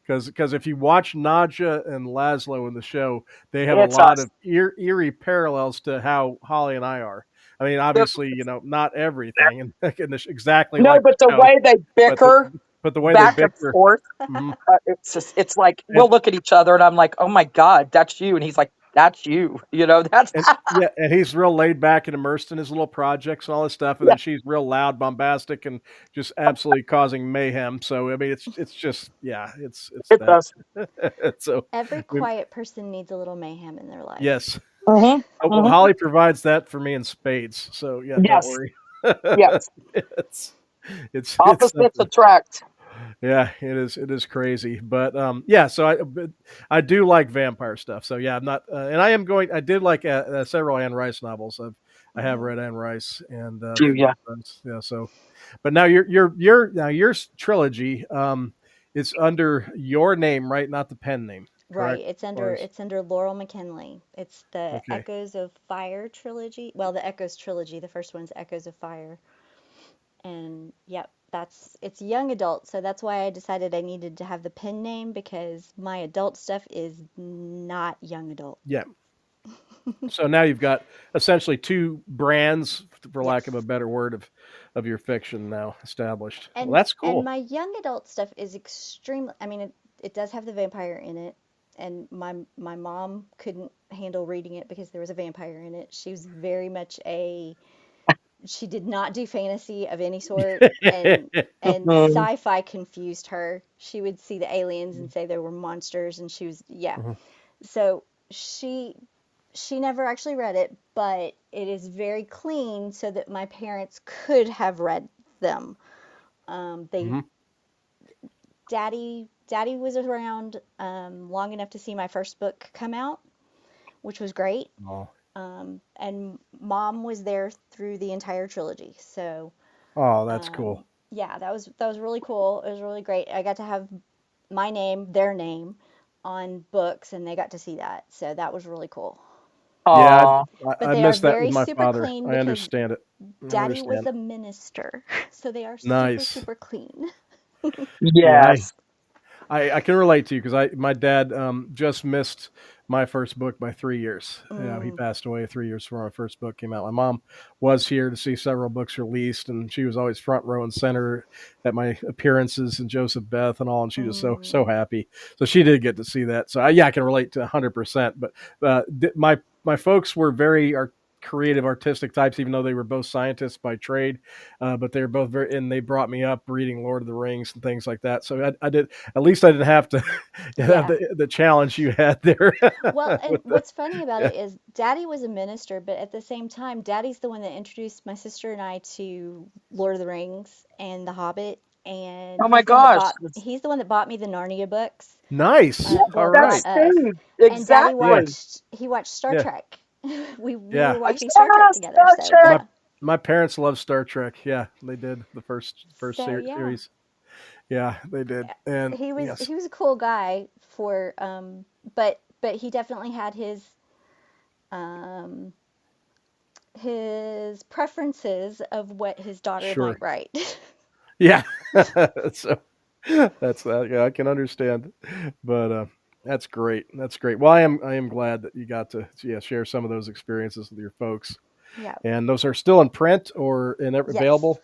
because if you watch Nadja and Laszlo in the show, they have a It's lot us. of eerie parallels to how Holly and I are. I mean, The- obviously, not everything, and exactly no, like but the the show, way they but the bicker but the way they back and bicker. forth, Mhm. it's just, it's like And we'll look at each other and I'm like, oh my God, that's you. And he's like, that's you. That's, And yeah, and he's real laid back and immersed in his little projects and all this stuff, and yeah, then she's real loud, bombastic, and just absolutely causing mayhem. So I mean, it's just yeah, it's it that. does. So Every we, quiet person needs a little mayhem in their life. yes, Hmm. Well, Hmm. Holly provides that for me in spades. So yeah, don't Yes, worry. yes. it's it's Opposites something. attract. Yeah, it is. It is crazy, yeah. So I do like vampire stuff. So yeah, I'm not, and I am going. I did like several Anne Rice novels. I have Hmm. read Anne Rice and Do from my you? friends. Yeah. So, but now your trilogy is under your name, right? Not the pen name, Right. correct? Or is It's under Laurel McKinley. It's the okay. Echoes of Fire trilogy. Well, the Echoes trilogy. The first one's Echoes of Fire. And yep, it's young adult, so that's why I decided I needed to have the pen name because my adult stuff is not young adult. Yeah. So now you've got essentially two brands, for lack of a Yes. better word, of your fiction now established. Well, And that's and cool. my young adult stuff is extremely, I mean it does have the vampire in it, and my mom couldn't handle reading it because there was a vampire in it. She was very much a she did not do fantasy of any sort, and Mhm. sci-fi confused her. She would see the aliens and say there were monsters, and she was, yeah. Mhm. So she she never actually read it, but it is very clean so that my parents could have read them. They Mhm. Daddy was around long enough to see my first book come out, which was great. Oh. And Mom was there through the entire trilogy. So Oh, that's cool. yeah, that was really cool. It was really great. I got to have my name, their name, on books, and they got to see that. So that was really cool. Yeah, Aw, But I they are missed that with very my super father. clean I because understand it. I Daddy was understand. a minister. So they are super, Nice. super clean. Yeah, yes. I can relate to you because I my dad just missed my first book by 3 years. He Mm, passed away 3 years before my first book came out. My mom was here to see several books released, and she was always front row and center at my appearances and Joseph Beth and all, and she was so mm. happy. So she did get to see that. So yeah, I can relate to 100%. But my folks were very creative, artistic types, even though they were both scientists by trade. But they were both very, and they brought me up reading Lord of the Rings and things like that. So I did. At least I didn't have to have Yeah. the challenge you had there Well, and with the what's funny about yeah. it is Daddy was a minister, but at the same time, Daddy's the one that introduced my sister and I to Lord of the Rings and The Hobbit, and Oh my gosh. It's- he's the one that bought me the Narnia books. Nice. All That's right. Steve. And Daddy Yeah. Exactly. he watched Star Yeah. Trek. We Yeah. were Yes, watching Star Trek together, Star so My Trek. yeah. my parents love Star Trek. Yeah, they did the first So yeah, series. Yeah, they did. And yes, he was a cool guy for but he definitely had um his preferences of what his daughter might sure. write. Yeah. So that's that. Yeah, I can understand. But that's great. That's great. Well, I am glad that you got to yeah share some of those experiences with your folks. Yeah. And those are still in print or Yes. available.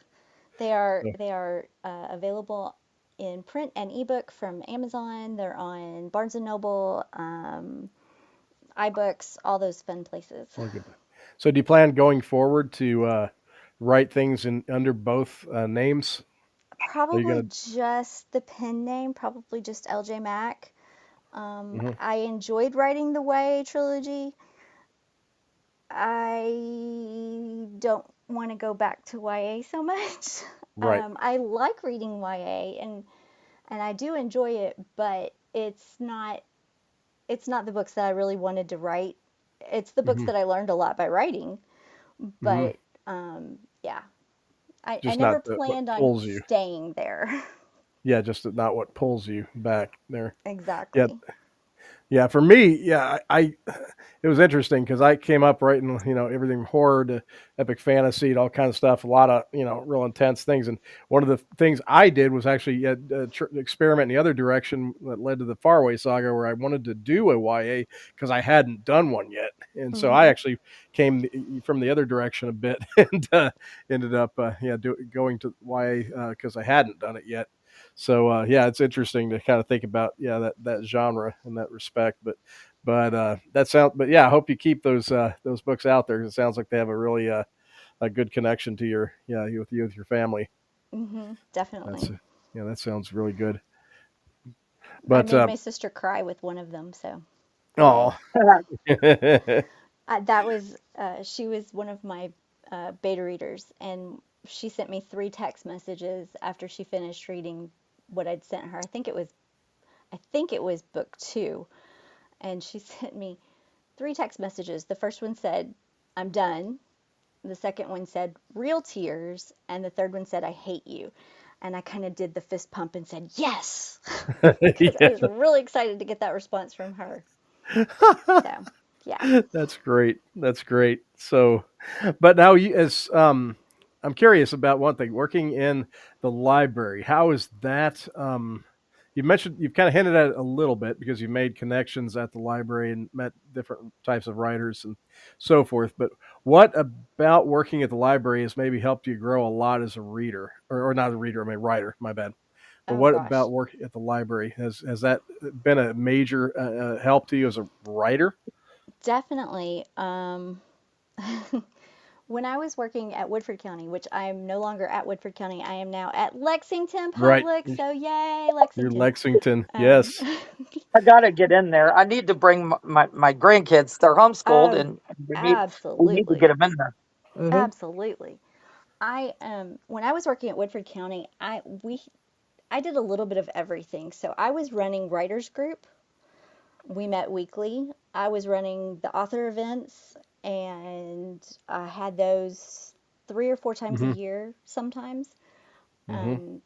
So, They are available in print and ebook from Amazon. They're on Barnes and Noble, iBooks, all those fun places. well, good. So do you plan going forward to write things in under both names? Are you Probably gonna? just the pen name, probably just LJ Mack. Mhm. I enjoyed writing the YA trilogy. I don't want to go back to YA so much. Right. I like reading YA and I do enjoy it, but it's not the books that I really wanted to write. It's the books Hmm. that I learned a lot by writing, Hmm. but yeah, I Just never not what planned on pulls you. staying there. Yeah, just not what pulls you back there. Yeah, Exactly. Yeah, for me, yeah, I it was interesting because I came up right in everything horror to epic fantasy and all kinds of stuff, a lot of real intense things. And one of the things I did was actually experiment in the other direction that led to the Faraway Saga, where I wanted to do a YA because I hadn't done one yet, and so I Mm-hmm. actually came from the other direction a bit and ended up going to YA because I hadn't done it yet. So yeah, it's interesting to kind of think about that genre in that respect. But yeah, I hope you keep those books out there. It sounds like they have a really a good connection to you with your family. Mm-hmm. That's Definitely. yeah, that sounds really good. I But made my sister cry with one of them, so oh, yay. That was she was one of my beta readers, and she sent me 3 text messages after she finished reading what I'd sent her. I think it was book 2, and she sent me 3 text messages. The first one said, "I'm done." The second one said, "Real tears," and the third one said, "I hate you." And I kind of did the fist pump and said, "Yes," because I was yeah. really excited to get that response from her. So, yeah. That's great. That's great. So, but now I'm curious about one thing. Working in the library, how is that? You've kind of hinted at it a little bit because you've made connections at the library and met different types of writers and so forth. But what about working at the library has maybe helped you grow a lot as a reader, or not a reader? I mean, writer. My bad. But Oh what gosh, about working at the library? Has that been a major help to you as a writer? definitely. When I was working at Woodford County, which I'm no longer at Woodford County, I am now at Lexington Right. Public. So yay, You're Lexington. Lexington. Um, Yes. I gotta get in there. I need to bring my grandkids. They're homeschooled, oh, and we need to get absolutely, them in there. Hmm. absolutely. I when I was working at Woodford County, I did a little bit of everything. So I was running writers group. We met weekly. I was running the author events, and I had those 3 or 4 times a Hmm. year sometimes. Hmm. Um,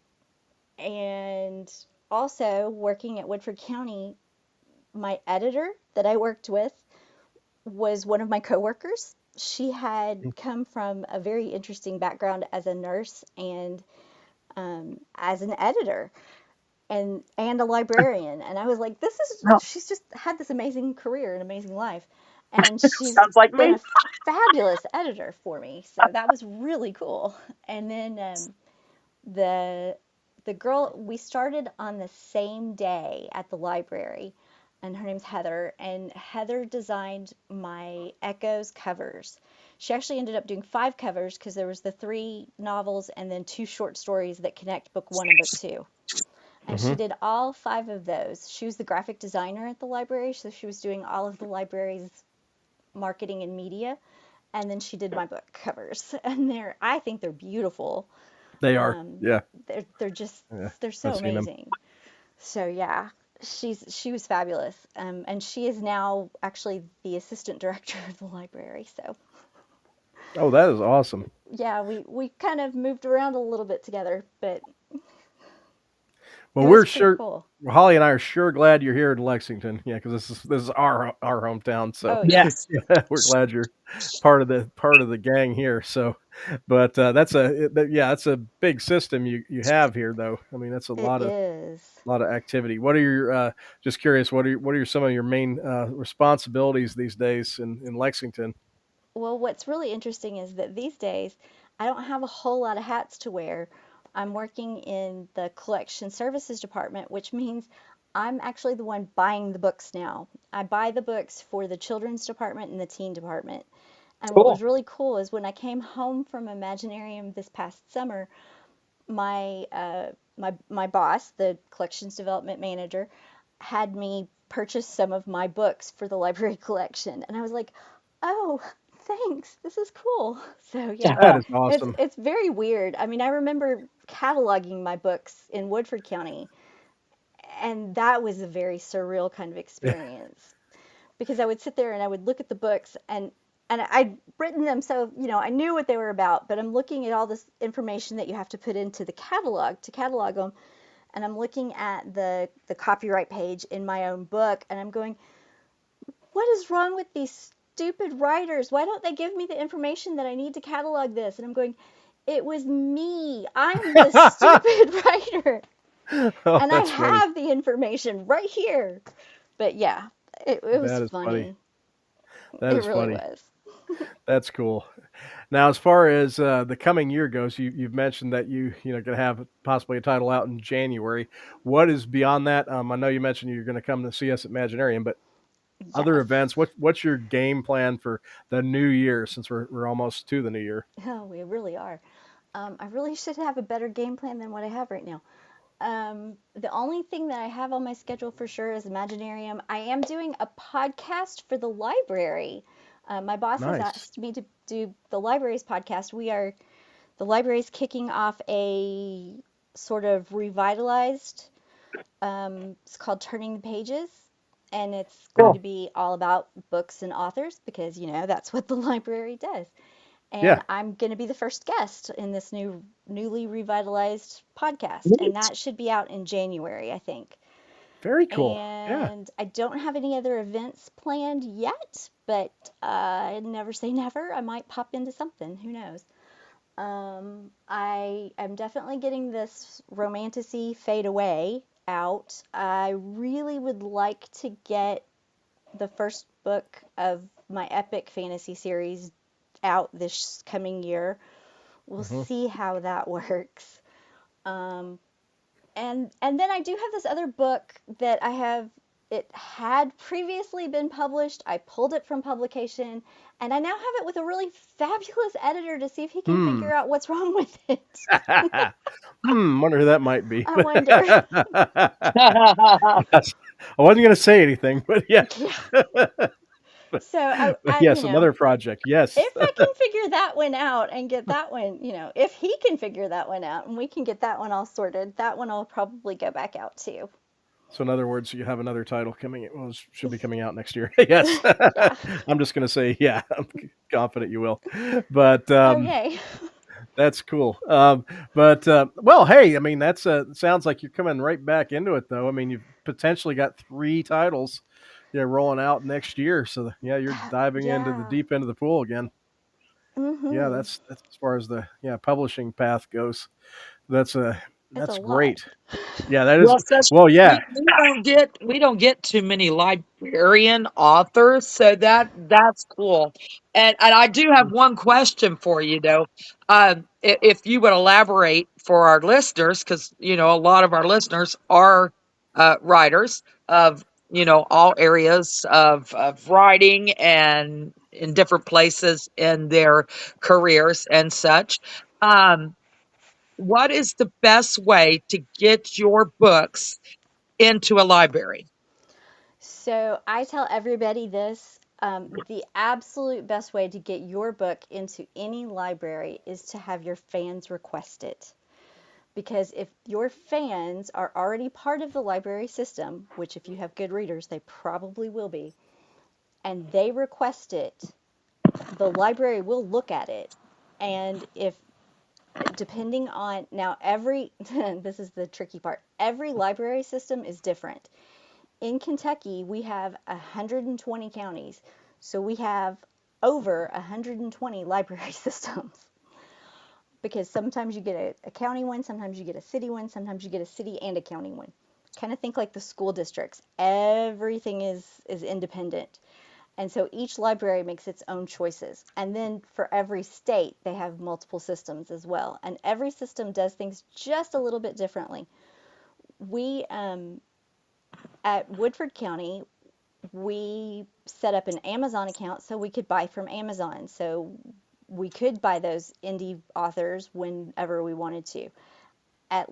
and also working at Woodford County, my editor that I worked with was one of my coworkers. She had come from a very interesting background as a nurse and as an editor and a librarian. And I was like, this is No, she's just had this amazing career and amazing life, and she's sounds like been me. a fabulous editor for me. So that was really cool. And then the the girl, we started on the same day at the library, and her name's Heather, and Heather designed my Echoes covers. She actually ended up doing 5 covers because there was the 3 novels and then 2 short stories that connect book 1 and book 2. And she Hmm. did all 5 of those. She was the graphic designer at the library, so she was doing all of the library's marketing and media. And then she did my book covers, and I think they're beautiful. They are. Um, Yeah. they're just Yeah. they're so I've seen them. amazing. So yeah, she was fabulous, and she is now actually the assistant director of the library. So Oh, that is awesome. yeah, we kind of moved around a little bit together, but Well, it was pretty cool. Holly and I are sure glad you're here in Lexington. Yeah, because this is our hometown. So Oh yeah, Yes. yeah, we're glad you're part of the gang here. So, but that's a big system you have here, though. I mean, that's a it is. lot of activity. What are your just curious? What are some of your main responsibilities these days in Lexington? Well, what's really interesting is that these days I don't have a whole lot of hats to wear. I'm working in the collection services department, which means I'm actually the one buying the books now. I buy the books for the children's department and the teen department. And what was Cool. really cool is when I came home from Imaginarium this past summer, my boss, the collections development manager, had me purchase some of my books for the library collection, and I was like, "Oh, thanks. This is cool." So yeah, That is it's awesome. it's very weird. I mean, I remember cataloging my books in Woodford County, and that was a very surreal kind of experience because I would sit there and I would look at the books, and I'd written them, so I knew what they were about, but I'm looking at all this information that you have to put into the catalog to catalog them, and I'm looking at the copyright page in my own book, and I'm going, what is wrong with these stupid writers? Why don't they give me the information that I need to catalog this? And I'm going, it was me. I'm the stupid writer. Oh, And I that's funny. have the information right here. But yeah, it was That is funny. funny. That It is really funny. was. That's cool. Now, as far as the coming year goes, you've mentioned that going to have possibly a title out in January. What is beyond that? I know you mentioned you're going to come to see us at Imaginarium, but other Yes. events. What's your game plan for the new year? Since we're almost to the new year. Oh, we really are. I really should have a better game plan than what I have right now. The only thing that I have on my schedule for sure is Imaginarium. I am doing a podcast for the library. My boss has Nice. asked me to do the library's podcast. The library's kicking off a sort of revitalized, it's called Turning the Pages. And it's going to Cool. be all about books and authors because, that's what the library does. And Yeah. I'm going to be the first guest in this newly revitalized podcast, and Neat. that should be out in January, I think. Very cool. Yeah. And I don't have any other events planned yet, but never say never. I might pop into something. Who knows? I am definitely getting this romantasy fade away out. I really would like to get the first book of my epic fantasy series out this coming year. We'll Hmm. see how that works. Um, and then I do have this other book that I have. It had previously been published. I pulled it from publication, and I now have it with a really fabulous editor to see if he can Hmm. figure out what's wrong with it. Wonder who that might be. I wonder. Yes. I wasn't going to say anything, but yeah. Yeah. but, So but yes, another project. Yes. if I can figure that one out and get that one, if he can figure that one out and we can get that one all sorted, that one I'll probably go back out too. So in other words, you have another title coming. Well, it should be coming out next year. Yes. Yeah. I'm just going to say, yeah, I'm confident you will. But Oh, yay. that's cool. Well, hey, I mean, that's sounds like you're coming right back into it, though. I mean, you've potentially got 3 titles, rolling out next year. So yeah, you're diving into the Yeah. deep end of the pool again. Yeah, Mm-hmm. that's as far as the publishing path goes. That's It's a that's lot. great. Yeah, that is. Well, especially Well, yeah. we don't get too many librarian authors, so that's cool. And I do have one question for you though. If you would elaborate for our listeners, because a lot of our listeners are writers of all areas of writing and in different places in their careers and such. Um, what is the best way to get your books into a library? So I tell everybody this. The absolute best way to get your book into any library is to have your fans request it. Because if your fans are already part of the library system, which if you have good readers, they probably will be, and they request it, the library will look at it. And if depending on now every this is the tricky part, every library system is different. In Kentucky we have 120 counties, so we have over 120 library systems because sometimes you get a county one, sometimes you get a city one, sometimes you get a city and a county one. Kind of think like the school districts, everything is independent. And so each library makes its own choices. And then for every state, they have multiple systems as well. And every system does things just a little bit differently. We, at Woodford County, we set up an Amazon account so we could buy from Amazon. So we could buy those indie authors whenever we wanted to. At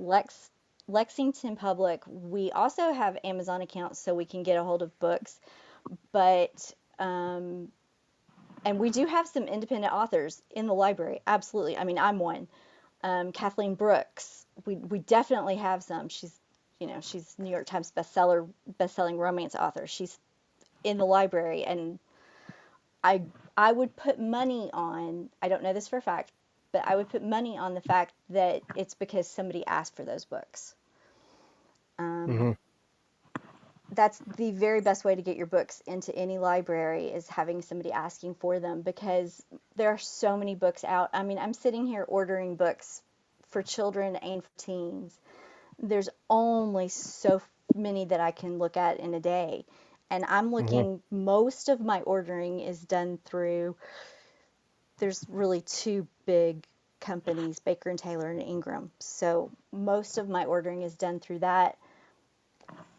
Lexington Public, we also have Amazon accounts so we can get a hold of books. But and we do have some independent authors in the library. Absolutely. I mean, I'm one. Kathleen Brooks. We definitely have some. She's New York Times bestselling romance author. She's in the library, and I I would put money on. I don't know this for a fact, but I would put money on the fact that it's because somebody asked for those books. Hmm. That's the very best way to get your books into any library, is having somebody asking for them, because there are so many books out. I mean, I'm sitting here ordering books for children and for teens. There's only so many that I can look at in a day. And I'm Hmm. looking, most of my ordering is done through, there's really two big companies, Baker and Taylor and Ingram. So most of my ordering is done through that.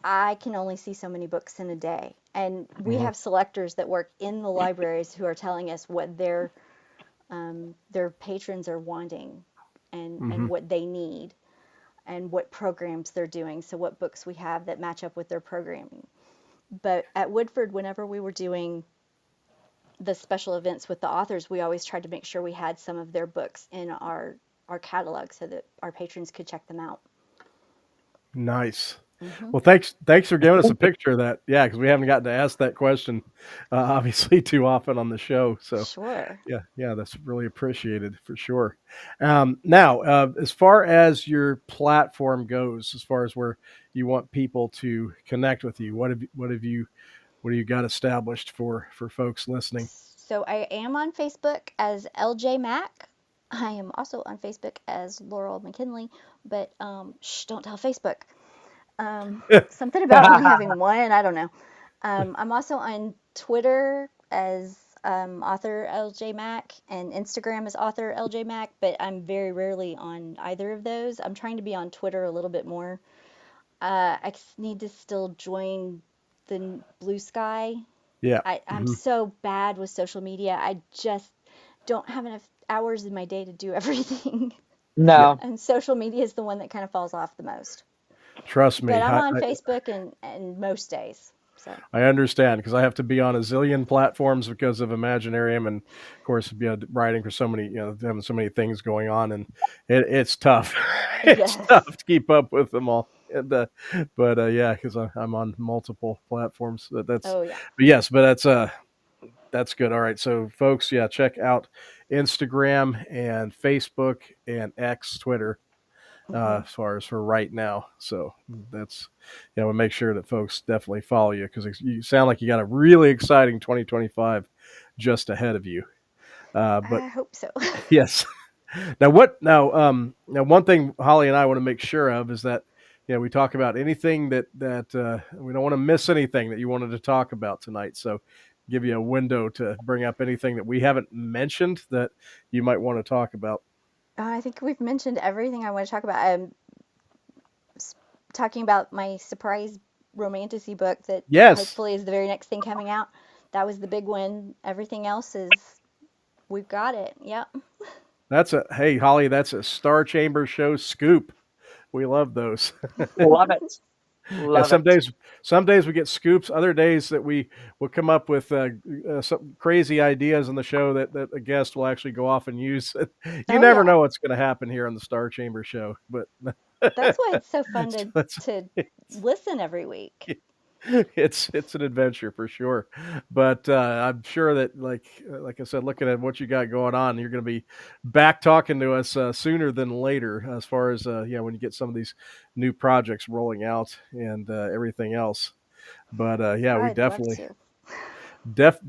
I can only see so many books in a day. And we Hmm. have selectors that work in the libraries who are telling us what their patrons are wanting, and Hmm. what they need, and what programs they're doing. So what books we have that match up with their programming. But at Woodford, whenever we were doing the special events with the authors, we always tried to make sure we had some of their books in our catalog so that our patrons could check them out. Nice. Hmm. Well, thanks for giving us a picture of that. Yeah, because we haven't gotten to ask that question, obviously, too often on the show. So, Sure. yeah, that's really appreciated for sure. Now, as far as your platform goes, as far as where you want people to connect with you, what have you got established for folks listening? So I am on Facebook as LJ Mack. I am also on Facebook as Laurel McKinley, but shh, don't tell Facebook. Something about only having one, I don't know. I'm also on Twitter as author LJ Mack, and Instagram as author LJ Mack, but I'm very rarely on either of those. I'm trying to be on Twitter a little bit more. I need to still join the Blue Sky. Yeah. I'm Hmm. so bad with social media. I just don't have enough hours in my day to do everything. Yeah. No. And social media is the one that kind of falls off the most. Trust But me. I'm on Facebook and most days. So, I understand because I have to be on a zillion platforms because of Imaginarium, and of course, writing for so many, having so many things going on, and it's tough. It's tough yes. to keep up with them all. And, but yeah, because I'm on multiple platforms. Oh, yeah. But yes, but that's good. All right, so folks, yeah, check out Instagram and Facebook and X, Twitter, Hmm. as far as for right now. So that's, we'll make sure that folks definitely follow you because you sound like you got a really exciting 2025 just ahead of you. But I hope so. yes, now what? Now one thing Holly and I want to make sure of is that we talk about anything that we don't want to miss anything that you wanted to talk about tonight. So give you a window to bring up anything that we haven't mentioned that you might want to talk about. I think we've mentioned everything I want to talk about. I'm talking about my surprise romantasy book that Yes, hopefully is the very next thing coming out. That was the big one. Everything else is, we've got it. Yep. hey Holly, that's a Star Chamber show scoop. We love those. Love it. Yeah, Love it. some days we get scoops. Other days that we will come up with some crazy ideas on the show that a guest will actually go off and use. You Oh, never yeah. know what's going to happen here on the Star Chamber show, but That's why it's so fun to, it's, to listen every week. it's an adventure for sure. But I'm sure that like I said, looking at what you got going on, you're going to be back talking to us sooner than later, as far as when you get some of these new projects rolling out and everything else. But yeah, we I'd love definitely to.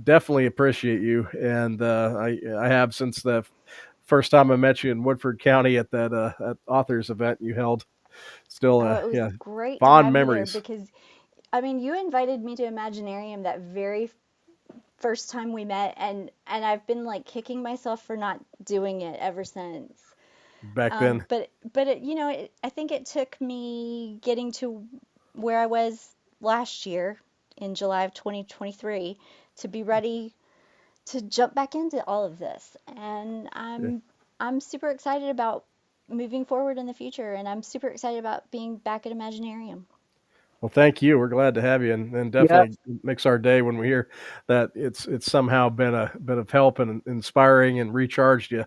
definitely appreciate you, and I have since the first time I met you in Woodford County at that at authors event you held. Still, Oh, it was yeah, great to fond have you there memories. because, I mean, you invited me to Imaginarium that very first time we met, and I've been like kicking myself for not doing it ever since. Back then. But I think it took me getting to where I was last year in July of 2023 to be ready to jump back into all of this. And Yeah. I'm super excited about moving forward in the future, and I'm super excited about being back at Imaginarium. Well, thank you. We're glad to have you, and definitely Yes. makes our day when we hear that it's somehow been a bit of help and inspiring and recharged you.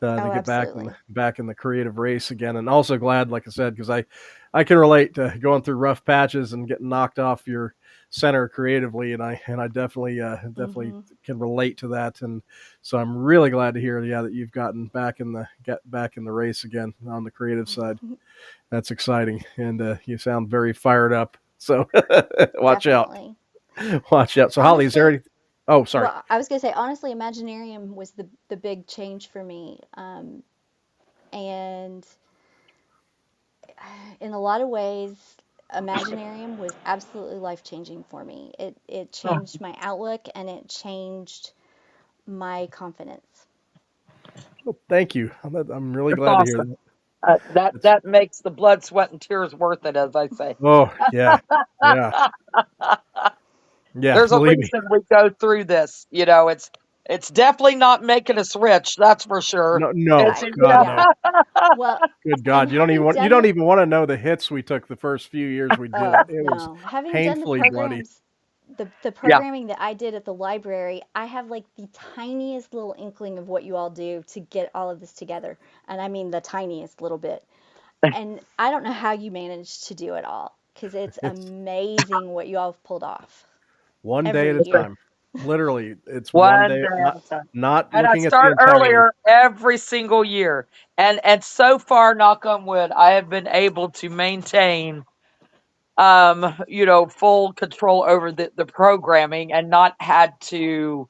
to Oh, get absolutely. back in the creative race again, and also glad, like I said, because I can relate to going through rough patches and getting knocked off your center creatively, and I definitely Hmm. can relate to that, and so I'm really glad to hear, yeah, that you've get back in the race again on the creative side. That's exciting, and you sound very fired up. So watch out, Definitely. watch out. So Holly, is there Honestly, any? Oh, sorry. well, I was gonna say honestly, Imaginarium was the big change for me, and in a lot of ways, Imaginarium was absolutely life changing for me. It Oh, changed my outlook and it changed my confidence. Oh, thank you. I'm really it's glad to hear awesome. that. That It's, that makes the blood, sweat, and tears worth it, as I say. oh yeah, yeah, yeah. There's a Believe me. reason we go through this. It's definitely not making us rich. That's for sure. No, no, It's I God, Yeah. no. Well, Good and God, having you done don't the even want to know the hits we took the first few years we did it. Oh, It was no. Having done the painfully bloody. programs, the yeah. programming that I did at the library, I have like the tiniest little inkling of what you all do to get all of this together. And I mean the tiniest little bit. And I don't know how you manage to do it all because it's It's amazing what you all have pulled off one day every at a year. time. Literally, it's one One day. day at a time. Not And I looking at the start entirety. earlier every single year. And so far, knock on wood, I have been able to maintain full control over the programming and not had to,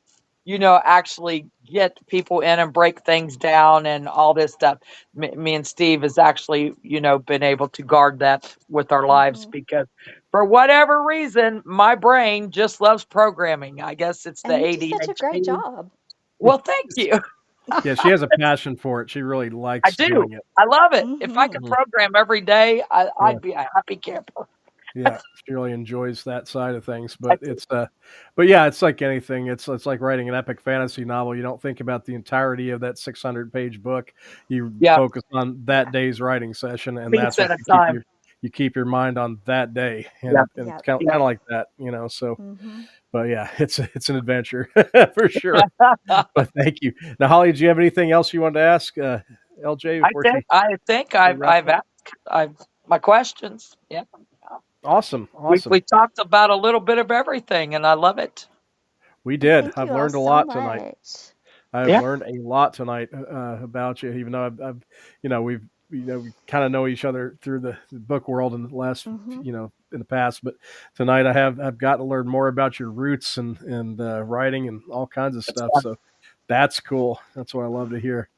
actually get people in and break things down and all this stuff. Me and Steve has actually, been able to guard that with our lives Hmm. because for whatever reason, my brain just loves programming. I guess it's the And you do such a great ADHD. job. Well, thank you. Yeah, she has a passion for it. She really I likes do. doing it. I love it. If I could Hmm. Mhm. program every day, Yeah. I'd be a happy camper. Yeah, she really enjoys that side of things, I but do. but yeah, it's like anything. It's like writing an epic fantasy novel. You don't think about the entirety of that 600-page book. You Yeah, focus on that Yeah. day's writing session, and piece that's what at a time. you keep your mind on that day, Yeah, and it's Yep. kind yeah. of like that, you know. So, Hmm. but yeah, it's an adventure for sure. But thank you. Now, Holly, do you have anything else you wanted to ask LJ I before think I think we I've wrap I've up? asked I've my questions. Yeah. Awesome, We awesome. we talked about a little bit of everything and I love it. We Well, did. thank I've you all learned a so lot tonight. much. I have Yeah. learned a lot tonight about you, even though we've we kind of know each other through the book world in the last Hmm. in the past, but tonight I've got to learn more about your roots and writing and all kinds of It's stuff. fun. So that's cool. That's what I love to hear.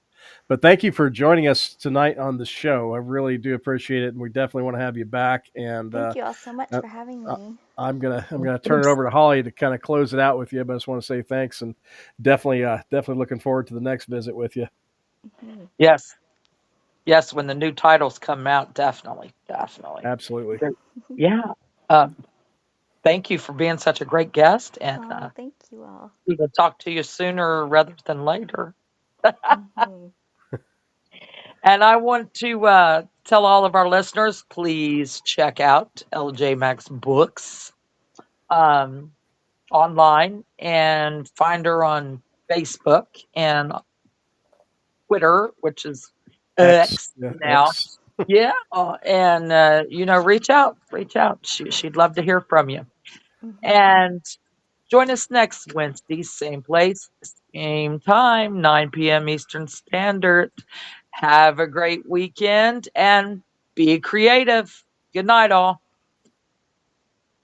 But thank you for joining us tonight on the show. I really do appreciate it, and we definitely want to have you back. And Thank you all so much uh, for having uh, me. I'm gonna turn it over to Holly to kind of close it out with you. But I just want to say thanks and definitely looking forward to the next visit with you. Hmm. Yes. Yes, when the new titles come out, definitely. Definitely. Absolutely. Great. Yeah. Um, Thank you for being such a great guest and Oh, thank you all. we will talk to you sooner rather than later. Hmm. And I want to tell all of our listeners, please check out LJ Mack's books um, online and find her on Facebook and Twitter, which is X, X yeah, now. X. Yeah, and reach out. She'd love to hear from you. Hmm. And join us next Wednesday, same place, same time, 9 p.m. Eastern Standard. Have a great weekend and be creative. Good night, all.